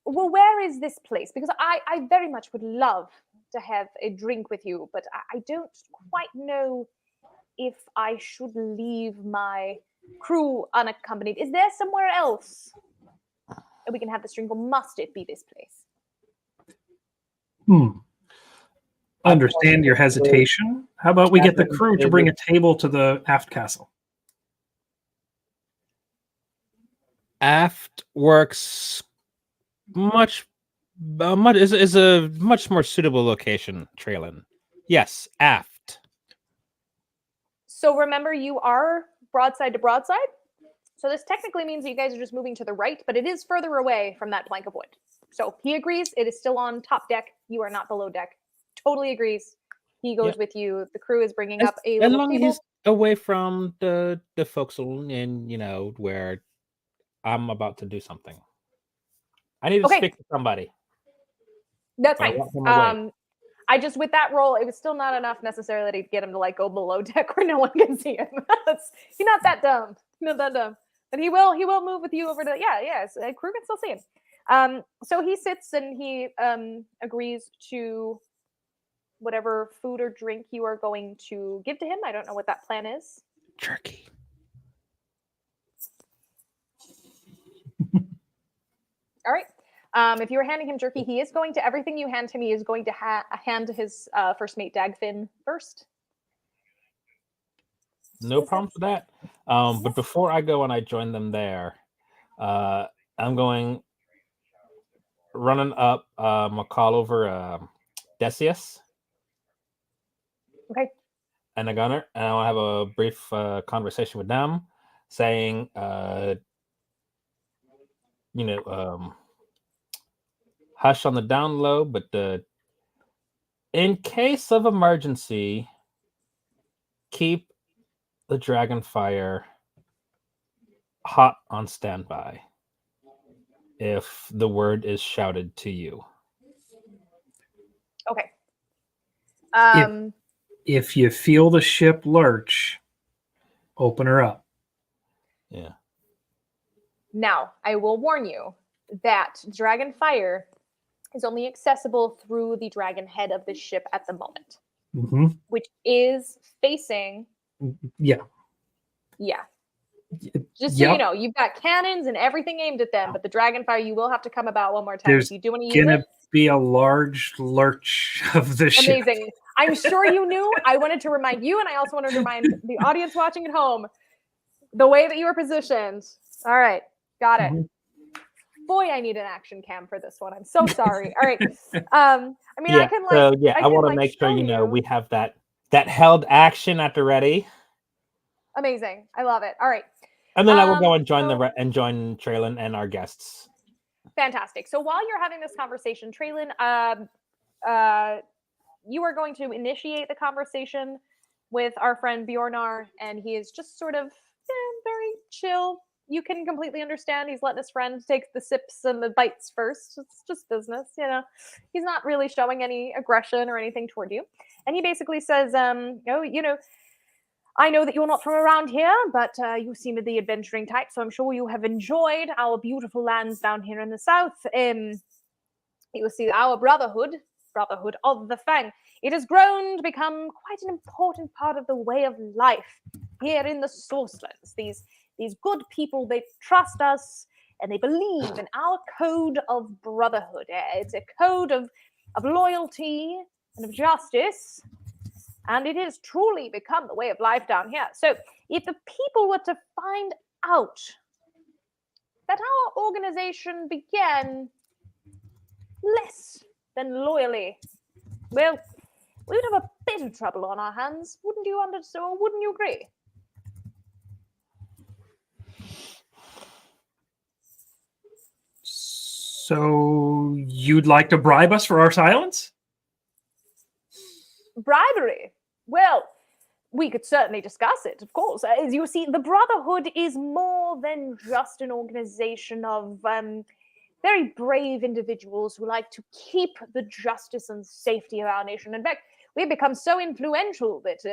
well, where is this place? Because I very much would love to have a drink with you, but I don't quite know if I should leave my crew unaccompanied. Is there somewhere else that we can have this drink, or must it be this place? Understand your hesitation. How about we get the crew to bring a table to the aft castle? Aft works much is a much more suitable location, Traylon. Yes, aft. So remember, you are broadside to broadside. So this technically means that you guys are just moving to the right, but it is further away from that plank of wood. So he agrees. It is still on top deck. You are not below deck. Totally agrees. He goes with you. The crew is bringing up a As little long as table. he's away from the forecastle and where I'm about to do something. I need to speak to somebody. That's I fine. want him away. I just, with that roll, it was still not enough necessarily to get him to like go below deck where no one can see him. He's not that dumb. Not that dumb. But he will move with you over to crew can still see him. So he sits and he agrees to whatever food or drink you are going to give to him. I don't know what that plan is. Jerky. All right. If you were handing him jerky, he is going to everything you hand him. He is going to hand his first mate Dagfin first. No problem with that. But before I go and I join them there, I'm going running up. I'll call over Decius. Okay. And a gunner, and I want to have a brief conversation with them, saying, hush on the down low, but in case of emergency, keep the Dragonfire hot on standby if the word is shouted to you. Okay. If you feel the ship lurch, open her up. Yeah. Now, I will warn you that Dragonfire is only accessible through the dragon head of the ship at the moment, which is facing. Yeah. Just so you know, you've got cannons and everything aimed at them, but the Dragonfire, you will have to come about one more time if you do want to use it. There's gonna be a large lurch of the ship. Amazing. I'm sure you knew. I wanted to remind you, and I also wanted to remind the audience watching at home the way that you were positioned. All right, got it. Boy, I need an action cam for this one. I'm so sorry. All right. I want to make sure we have that held action at the ready. Amazing. I love it. All right. And then I will go and join join Traylon and our guests. Fantastic. So while you're having this conversation, Traylon, you are going to initiate the conversation with our friend Bjornar, and he is just sort of very chill. You can completely understand. He's letting his friend take the sips and the bites first. It's just business, He's not really showing any aggression or anything toward you. And he basically says, I know that you're not from around here, but you seem to be the adventuring type, so I'm sure you have enjoyed our beautiful lands down here in the south. You see our Brotherhood of the Fang. It has grown to become quite an important part of the way of life here in the Sourcelands. These good people, they trust us, and they believe in our code of brotherhood. It's a code of loyalty and of justice, and it has truly become the way of life down here. So if the people were to find out that our organization began less than loyally, well, we would have a bit of trouble on our hands. Wouldn't you agree? So you'd like to bribe us for our silence? Bribery? Well, we could certainly discuss it, of course. As you see, the Brotherhood is more than just an organization of very brave individuals who like to keep the justice and safety of our nation. In fact, we've become so influential that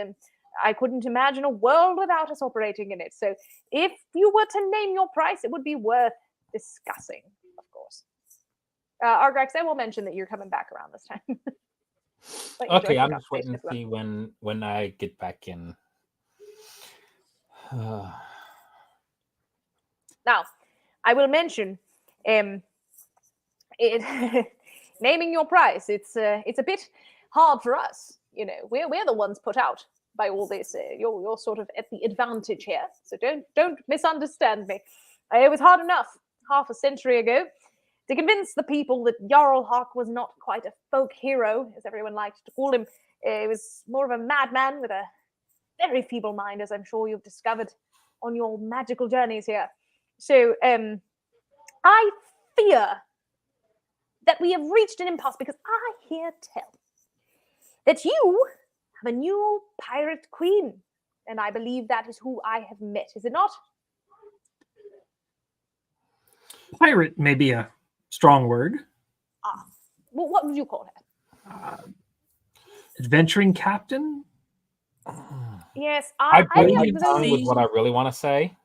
I couldn't imagine a world without us operating in it. So if you were to name your price, it would be worth discussing, of course. Argrax, I will mention that you're coming back around this time. Okay, I'm just waiting to see when I get back in. Now, I will mention naming your price. It's a bit hard for us. You know, we're the ones put out by all this. You're sort of at the advantage here, so don't misunderstand me. It was hard enough half a century ago to convince the people that Jarl was not quite a folk hero, as everyone liked to call him. He was more of a madman with a very feeble mind, as I'm sure you've discovered on your magical journeys here. So, I fear that we have reached an impasse because I hear tell that you have a new pirate queen, and I believe that is who I have met. Is it not? Pirate may be a strong word. Well, what would you call her? Adventuring captain? Yes, I bite I my have tongue those. with what I really want to say.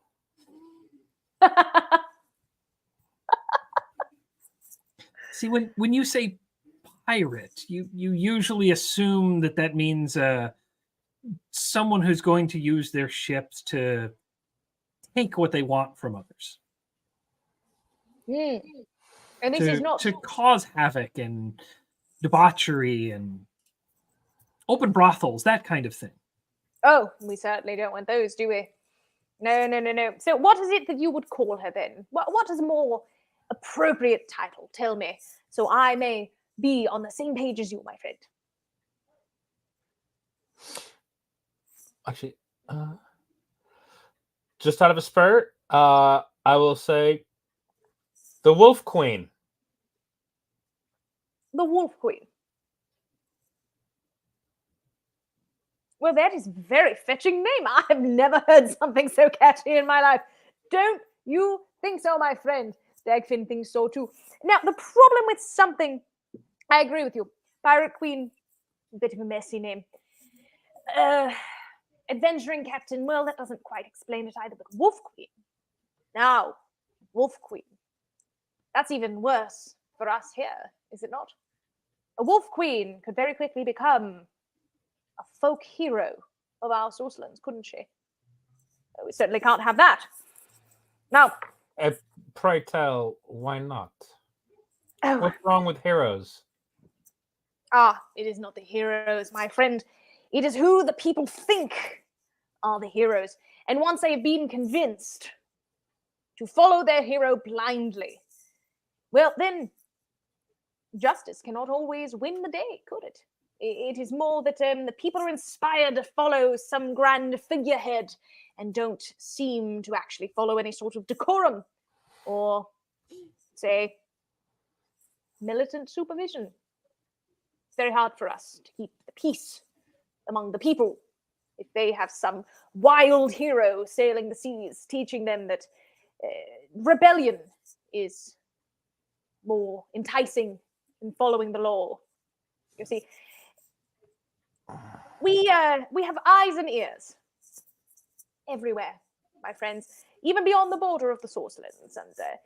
See, when you say pirate, you usually assume that means someone who's going to use their ships to take what they want from others. And this is not to cause havoc and debauchery and open brothels, that kind of thing. Oh, we certainly don't want those, do we? No. So what is it that you would call her then? What is a more appropriate title? Tell me, so I may be on the same page as you, my friend. Actually, just out of a spurt, I will say the Wolf Queen. The Wolf Queen. Well, that is a very fetching name. I have never heard something so catchy in my life. Don't you think so, my friend? Dagfinn thinks so too. Now, the problem with something, I agree with you. Pirate Queen, a bit of a messy name. Adventuring Captain, well, that doesn't quite explain it either, but Wolf Queen. Now, Wolf Queen. That's even worse for us here, is it not? A Wolf Queen could very quickly become a folk hero of our Sourcelands, couldn't she? We certainly can't have that. Now, Pray tell, why not? oh, What's wrong with heroes? it is not the heroes, my friend. It is who the people think are the heroes. And once they have been convinced to follow their hero blindly, well, then justice cannot always win the day, could it? It is more that the people are inspired to follow some grand figurehead and don't seem to actually follow any sort of decorum or, say, militant supervision. It's very hard for us to keep the peace among the people if they have some wild hero sailing the seas, teaching them that rebellion is more enticing than following the law. You see, we have eyes and ears everywhere, my friends, even beyond the border of the Sourcelands. And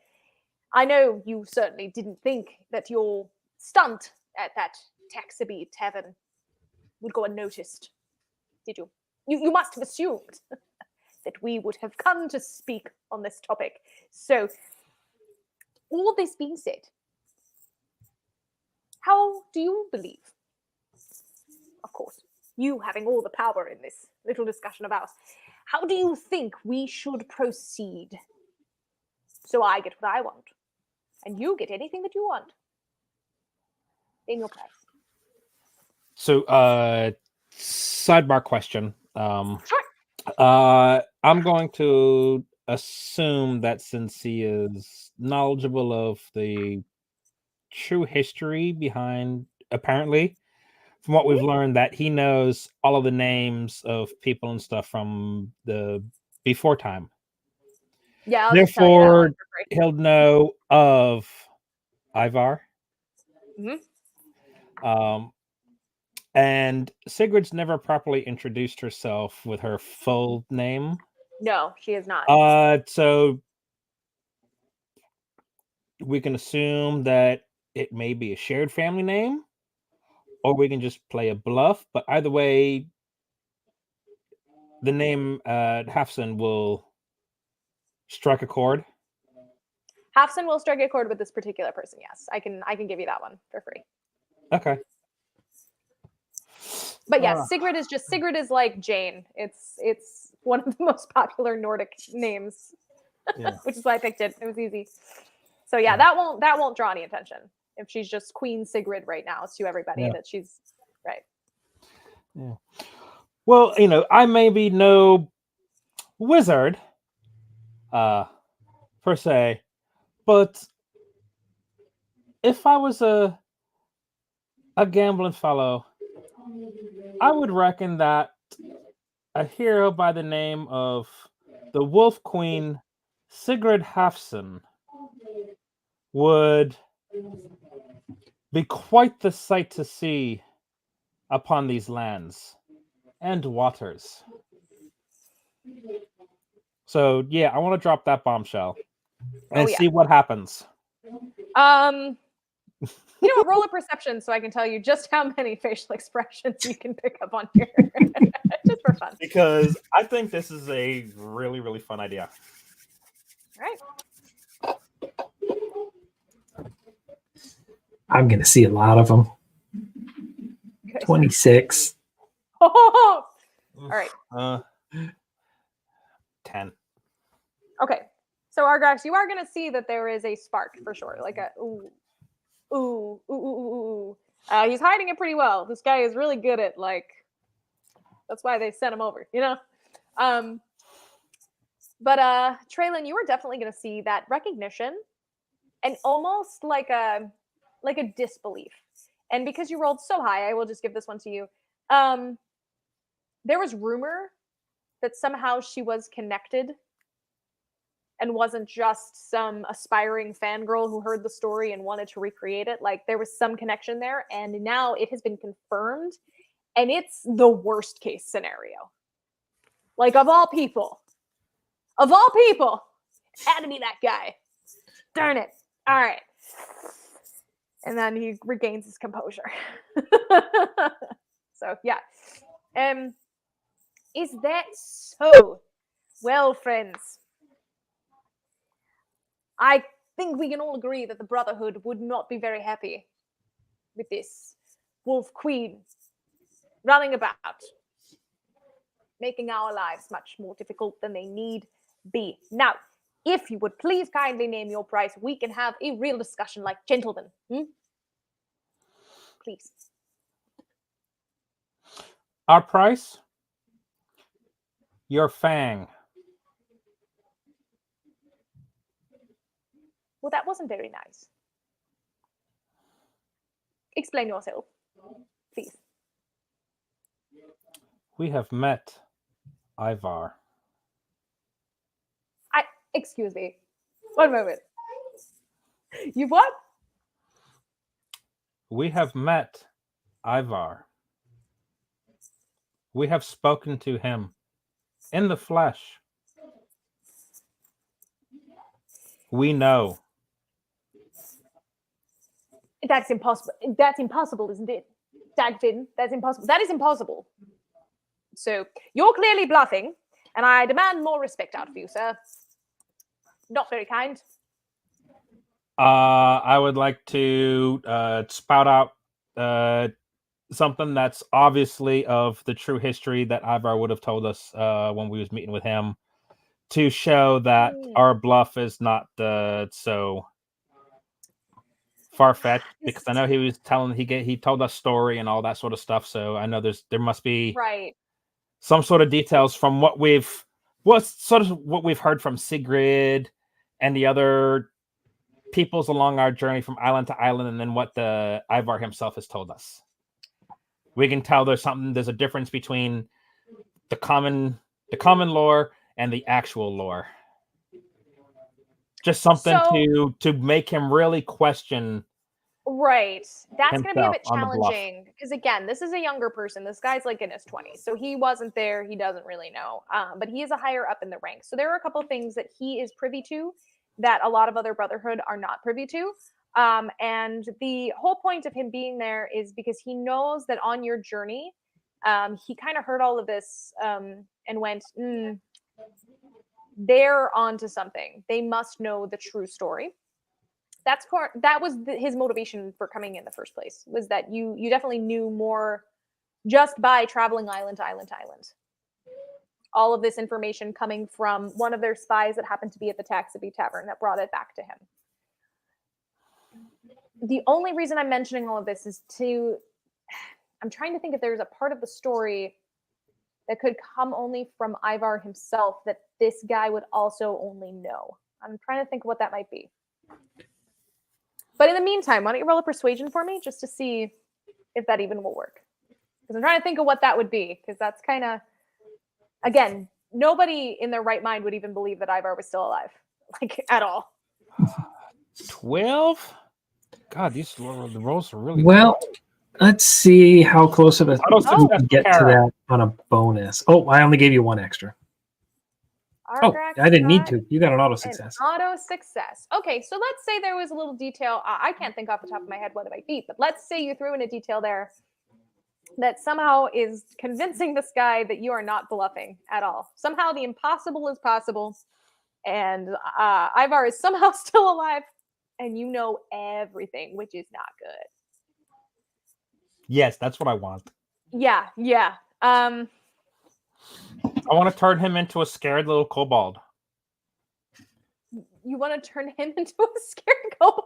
I know you certainly didn't think that your stunt at that Taxaby tavern would go unnoticed, did you? You must have assumed that we would have come to speak on this topic. So, all this being said, how do you believe? Of course, you having all the power in this little discussion of ours. How do you think we should proceed? So I get what I want, and you get anything that you want in your price. So, sidebar question. Sure. I'm going to assume that since he is knowledgeable of the true history behind, apparently, from what we've learned, that he knows all of the names of people and stuff from the before time. Yeah, I'll just tell you that Therefore, one for free. he'll know of Ivar. And Sigrid's never properly introduced herself with her full name. No, she is not. So we can assume that it may be a shared family name, or we can just play a bluff. But either way, the name Hafson will strike a chord. Hafson will strike a chord with this particular person. Yes, I can give you that one for free. Okay. But yes, Sigrid is like Jane. It's one of the most popular Nordic names, Yeah. which is why I picked it. It was easy. So yeah, that won't draw any attention if she's just Queen Sigrid right now to everybody that she's right. Yeah. Well, I may be no wizard, per se, but if I was a gambling fellow, I would reckon that a hero by the name of the Wolf Queen Sigrid Hafson would be quite the sight to see upon these lands and waters. So yeah, I want to drop that bombshell and see what happens. Roll a perception so I can tell you just how many facial expressions you can pick up on here. Just for fun. Because I think this is a really, really fun idea. All right. I'm going to see a lot of them. Okay. 26. Oh! All right. 10. Okay. So Argrax, you are going to see that there is a spark for sure. Like a ooh. He's hiding it pretty well. This guy is really good at that's why they sent him over, But Traylon, you are definitely going to see that recognition and almost like a disbelief. And because you rolled so high, I will just give this one to you. There was rumor that somehow she was connected and wasn't just some aspiring fangirl who heard the story and wanted to recreate it. Like, there was some connection there, and now it has been confirmed, and it's the worst case scenario. Like, of all people, had to be that guy. Darn it. All right. And then he regains his composure. So, yeah. Is that so? Well, friends, I think we can all agree that the Brotherhood would not be very happy with this Wolf Queen running about, making our lives much more difficult than they need be. Now, if you would please kindly name your price, we can have a real discussion like gentlemen. Please. Our price? Your fang. Well, that wasn't very nice. Explain yourself, please. We have met Ivar. Excuse me. One moment. You what? We have met Ivar. We have spoken to him in the flesh. We know. That's impossible. That's impossible, isn't it? Dagfin, that's impossible. That is impossible. So you're clearly bluffing, and I demand more respect out of you, sir. Not very kind. I would like to spout out something that's obviously of the true history that Ivar would have told us when we was meeting with him, to show that our bluff is not so far-fetched, because I know he was telling he told us story and all that sort of stuff, so I know there must be some sort of details from what we've heard from Sigrid and the other peoples along our journey from island to island, and then what the Ivar himself has told us. We can tell there's a difference between the common lore and the actual lore. Just something to make him really question. Right. That's going to be a bit challenging because, again, this is a younger person. This guy's like in his 20s. So he wasn't there. He doesn't really know. But he is a higher up in the ranks. So there are a couple of things that he is privy to that a lot of other Brotherhood are not privy to. And the whole point of him being there is because he knows that on your journey, he kind of heard all of this and went, they're onto something. They must know the true story. That was his motivation for coming in the first place, was that you definitely knew more just by traveling island to island to island. All of this information coming from one of their spies that happened to be at the Taxaby Tavern that brought it back to him. The only reason I'm mentioning all of this is I'm trying to think if there's a part of the story that could come only from Ivar himself that this guy would also only know. I'm trying to think of what that might be. But in the meantime, why don't you roll a persuasion for me just to see if that even will work? Because I'm trying to think of what that would be, because that's kind of, again, nobody in their right mind would even believe that Ivar was still alive, like at all. 12? God, the rolls are really Well, let's see how close of a Auto success we can get to Kara. that on a bonus. Oh, I only gave you one extra. Oh, Argrax I didn't need got to. You got an auto an success. auto success. Okay, so let's say there was a little detail. I can't think off the top of my head what it might be, but let's say you threw in a detail there that somehow is convincing this guy that you are not bluffing at all. Somehow the impossible is possible, and Ivar is somehow still alive, and you know everything, which is not good. Yes, that's what I want. Yeah. I want to turn him into a scared little kobold. You want to turn him into a scared kobold?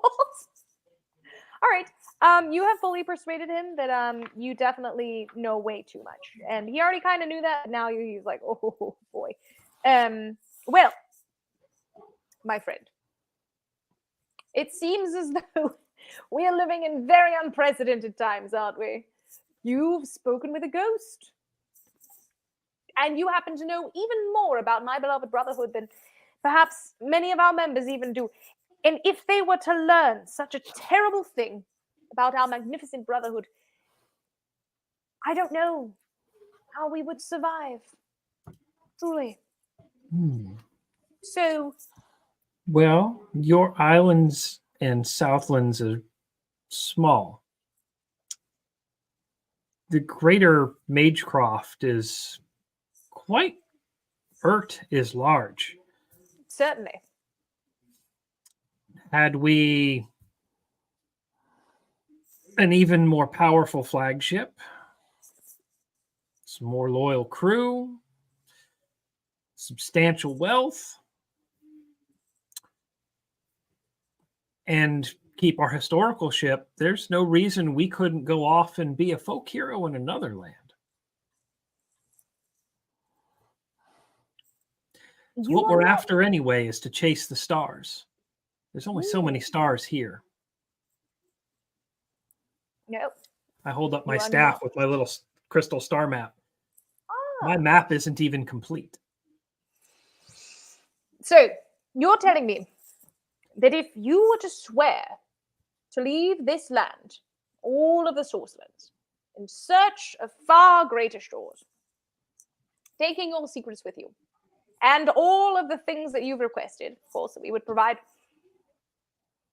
All right. You have fully persuaded him that you definitely know way too much, and he already kind of knew that. Now he's like, oh boy. Well, my friend, it seems as though we are living in very unprecedented times, aren't we? You've spoken with a ghost, and you happen to know even more about my beloved brotherhood than perhaps many of our members even do. And if they were to learn such a terrible thing about our magnificent brotherhood, I don't know how we would survive. Truly. So, Well, your islands and southlands are small. The greater Magecroft is quite is large. certainly. Had we an even more powerful flagship, some more loyal crew, substantial wealth, and keep our historical ship, there's no reason we couldn't go off and be a folk hero in another land. So what we're after anyway is to chase the stars. There's only so many stars here. Nope. I hold up my staff with my little crystal star map. My map isn't even complete. So, you're telling me that if you were to swear to leave this land, all of the Sourcelands, in search of far greater shores, taking all secrets with you, and all of the things that you've requested, of course, that we would provide,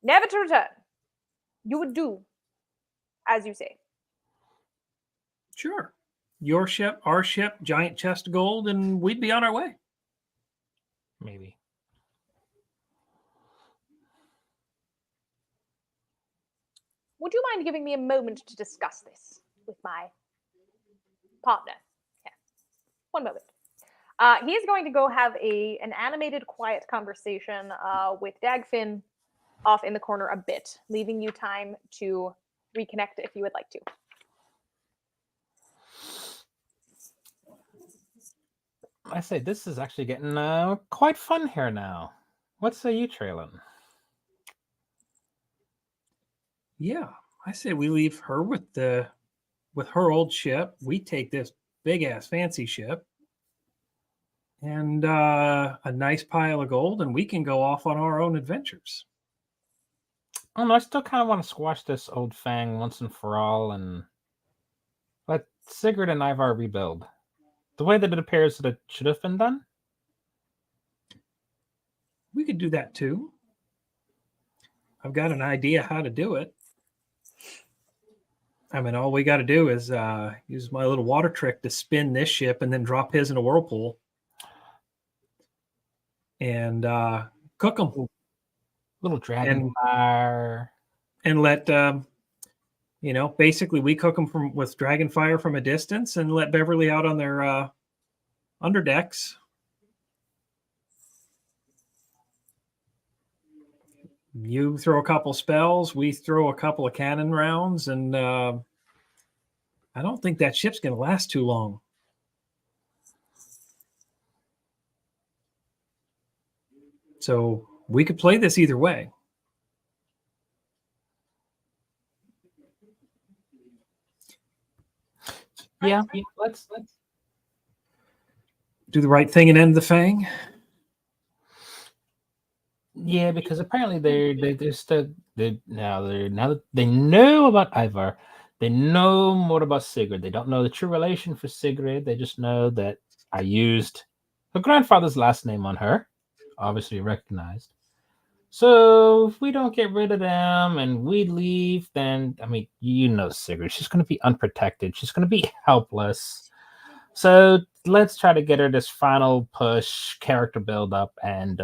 never to return, you would do as you say. Sure. Your ship, our ship, giant chest of gold, and we'd be on our way. Maybe. Would you mind giving me a moment to discuss this with my partner? Yeah. One moment. He's going to go have an animated, quiet conversation with Dagfinn off in the corner a bit, leaving you time to reconnect if you would like to. I say this is actually getting quite fun here now. What say you, Traylon? Yeah, I say we leave her with her old ship. We take this big ass fancy ship and a nice pile of gold, and we can go off on our own adventures. Oh no, I still kind of want to squash this old Fang once and for all, and let Sigurd and Ivar rebuild the way that it appears that it should have been done. We could do that too. I've got an idea how to do it. I mean, all we got to do is use my little water trick to spin this ship and then drop his in a whirlpool and cook them. Little dragon fire. And let You know, basically we cook them with dragon fire from a distance and let Beverly out on their underdecks. You throw a couple spells, we throw a couple of cannon rounds, and I don't think that ship's going to last too long. So we could play this either way. Yeah, let's do the right thing and end the Fang. Yeah, because apparently they're still now that they know about Ivar, they know more about Sigrid. They don't know the true relation for Sigrid. They just know that I used her grandfather's last name on her, obviously recognized. So if we don't get rid of them and we leave, then I mean, you know, Sigrid, she's going to be unprotected. She's going to be helpless. So let's try to get her this final push, character build up, and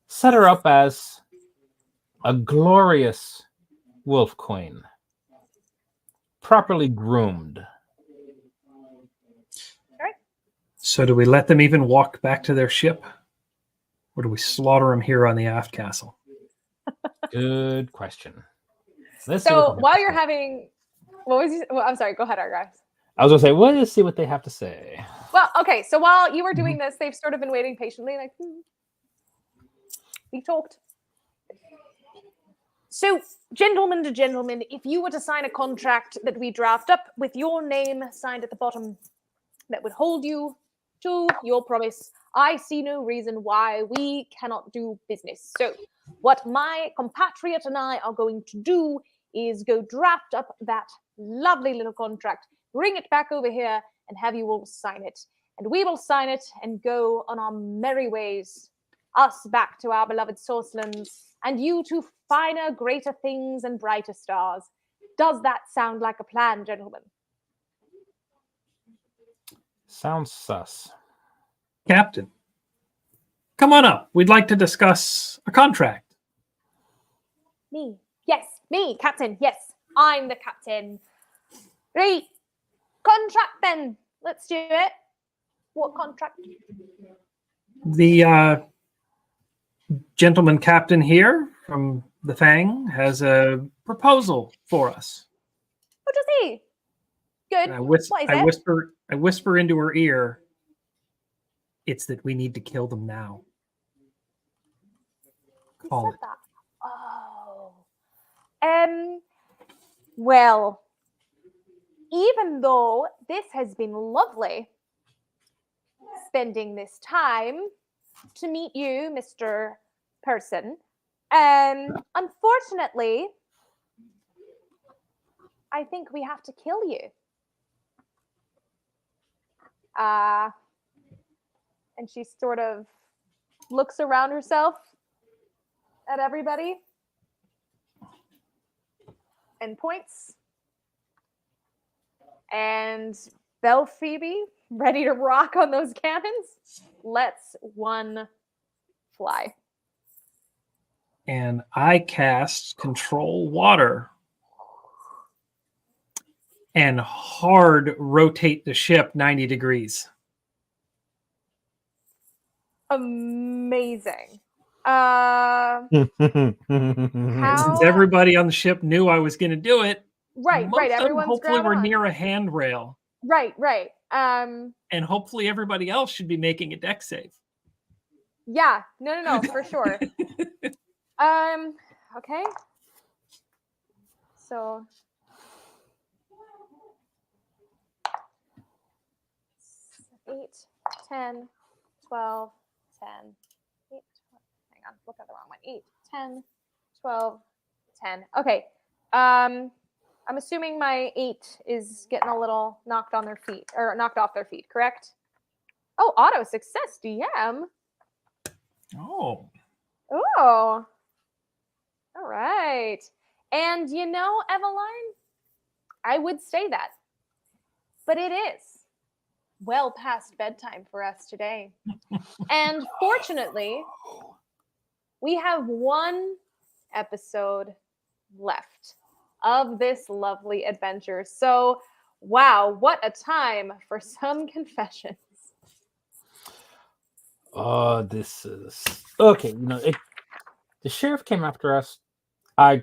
set her up as a glorious wolf queen, properly groomed. So do we let them even walk back to their ship? Or do we slaughter them here on the aft castle? Good question. So while you're having, I'm sorry, go ahead, Argyle. I was going to say, well, let's see what they have to say. Well, okay, so while you were doing this, they've sort of been waiting patiently, like, we talked. So, gentleman to gentleman, if you were to sign a contract that we draft up with your name signed at the bottom that would hold you to your promise, I see no reason why we cannot do business. So, what my compatriot and I are going to do is go draft up that lovely little contract, bring it back over here, and have you all sign it. And we will sign it and go on our merry ways, us back to our beloved Sourcelands, and you to finer, greater things and brighter stars. Does that sound like a plan, gentlemen? Sounds sus. Captain, come on up. We'd like to discuss a contract. Me. Yes, me, Captain. Yes, I'm the captain. Right. Contract then. Let's do it. What contract? The gentleman captain here from the Fang has a proposal for us. What does he? Good. I whisper into her ear, it's that we need to kill them now. Call it. That? Oh. Well, even though this has been lovely spending this time to meet you, Mr. Person, unfortunately, I think we have to kill you. And she sort of looks around herself at everybody and points. And Belle Phoebe, ready to rock on those cannons, lets one fly. And I cast Control Water and hard rotate the ship 90 degrees. Amazing. Since everybody on the ship knew I was going to do it, right. Everyone's hopefully we're near a handrail. Right. And hopefully everybody else should be making a deck save. Yeah. No, for sure. Okay. So 8, 10, 12, 10, 8, 12, hang on, look at the wrong one. 8, 10, 12, 10. Okay. I'm assuming my 8 is getting a little knocked on their feet, or knocked off their feet, correct? Oh, auto success, DM. Oh. All right. And you know, Eveline, I would say that, but it is well past bedtime for us today. And fortunately, we have one episode left of this lovely adventure. So, wow, what a time for some confessions. Oh, this is okay. The sheriff came after us. I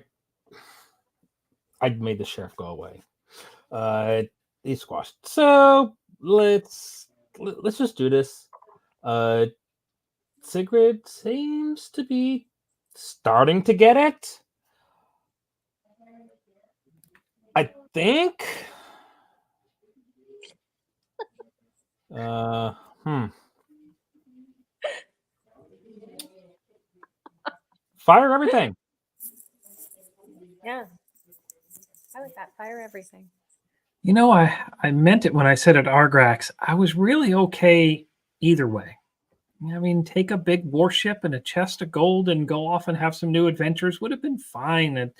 made the sheriff go away. He squashed. So let's just do this. Sigrid seems to be starting to get it. I think. Fire everything. Yeah. I like that. Fire everything. You know, I meant it when I said at Argrax, I was really okay either way. I mean, take a big warship and a chest of gold and go off and have some new adventures would have been fine. And,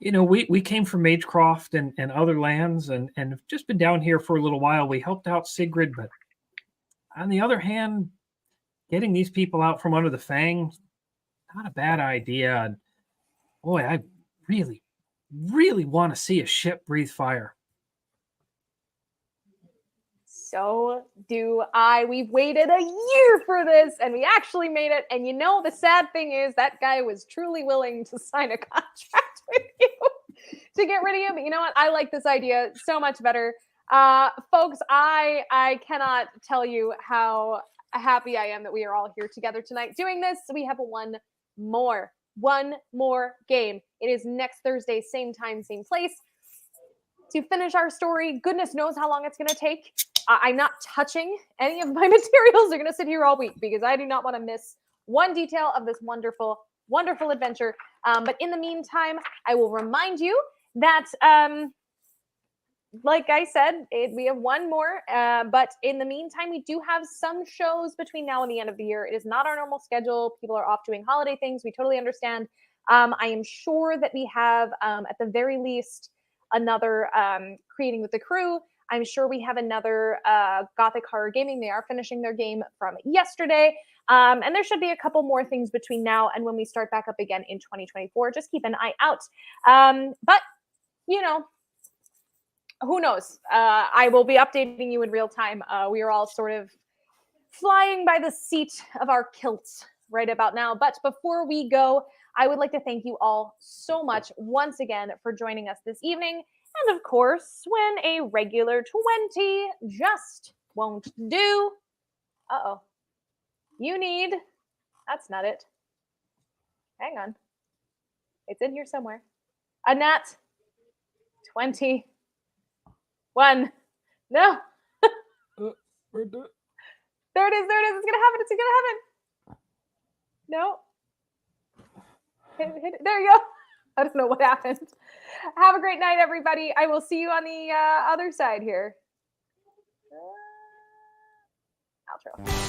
we came from Magecroft and other lands and have just been down here for a little while. We helped out Sigrid, but on the other hand, getting these people out from under the Fang, not a bad idea. And boy, I really, really want to see a ship breathe fire. So do I. We've waited a year for this, and we actually made it. And the sad thing is that guy was truly willing to sign a contract with you to get rid of you. But you know what? I like this idea so much better. Folks, I cannot tell you how happy I am that we are all here together tonight doing this. We have one more game. It is next Thursday, same time, same place, to finish our story. Goodness knows how long it's going to take. I'm not touching any of my materials. They're going to sit here all week because I do not want to miss one detail of this wonderful, wonderful adventure. But in the meantime, I will remind you that, like I said, we have one more. But in the meantime, we do have some shows between now and the end of the year. It is not our normal schedule. People are off doing holiday things. We totally understand. I am sure that we have, at the very least, another Creating with the Crew. I'm sure we have another Gothic Horror Gaming. They are finishing their game from yesterday. And there should be a couple more things between now and when we start back up again in 2024. Just keep an eye out. But, who knows? I will be updating you in real time. We are all sort of flying by the seat of our kilts right about now. But before we go, I would like to thank you all so much once again for joining us this evening. And of course, when a regular 20 just won't do, you need, that's not it. Hang on. It's in here somewhere. A nat 21. No. We're done. There it is. It's going to happen. No. Hit it. There you go. I don't know what happened. Have a great night, everybody. I will see you on the other side here. Outro.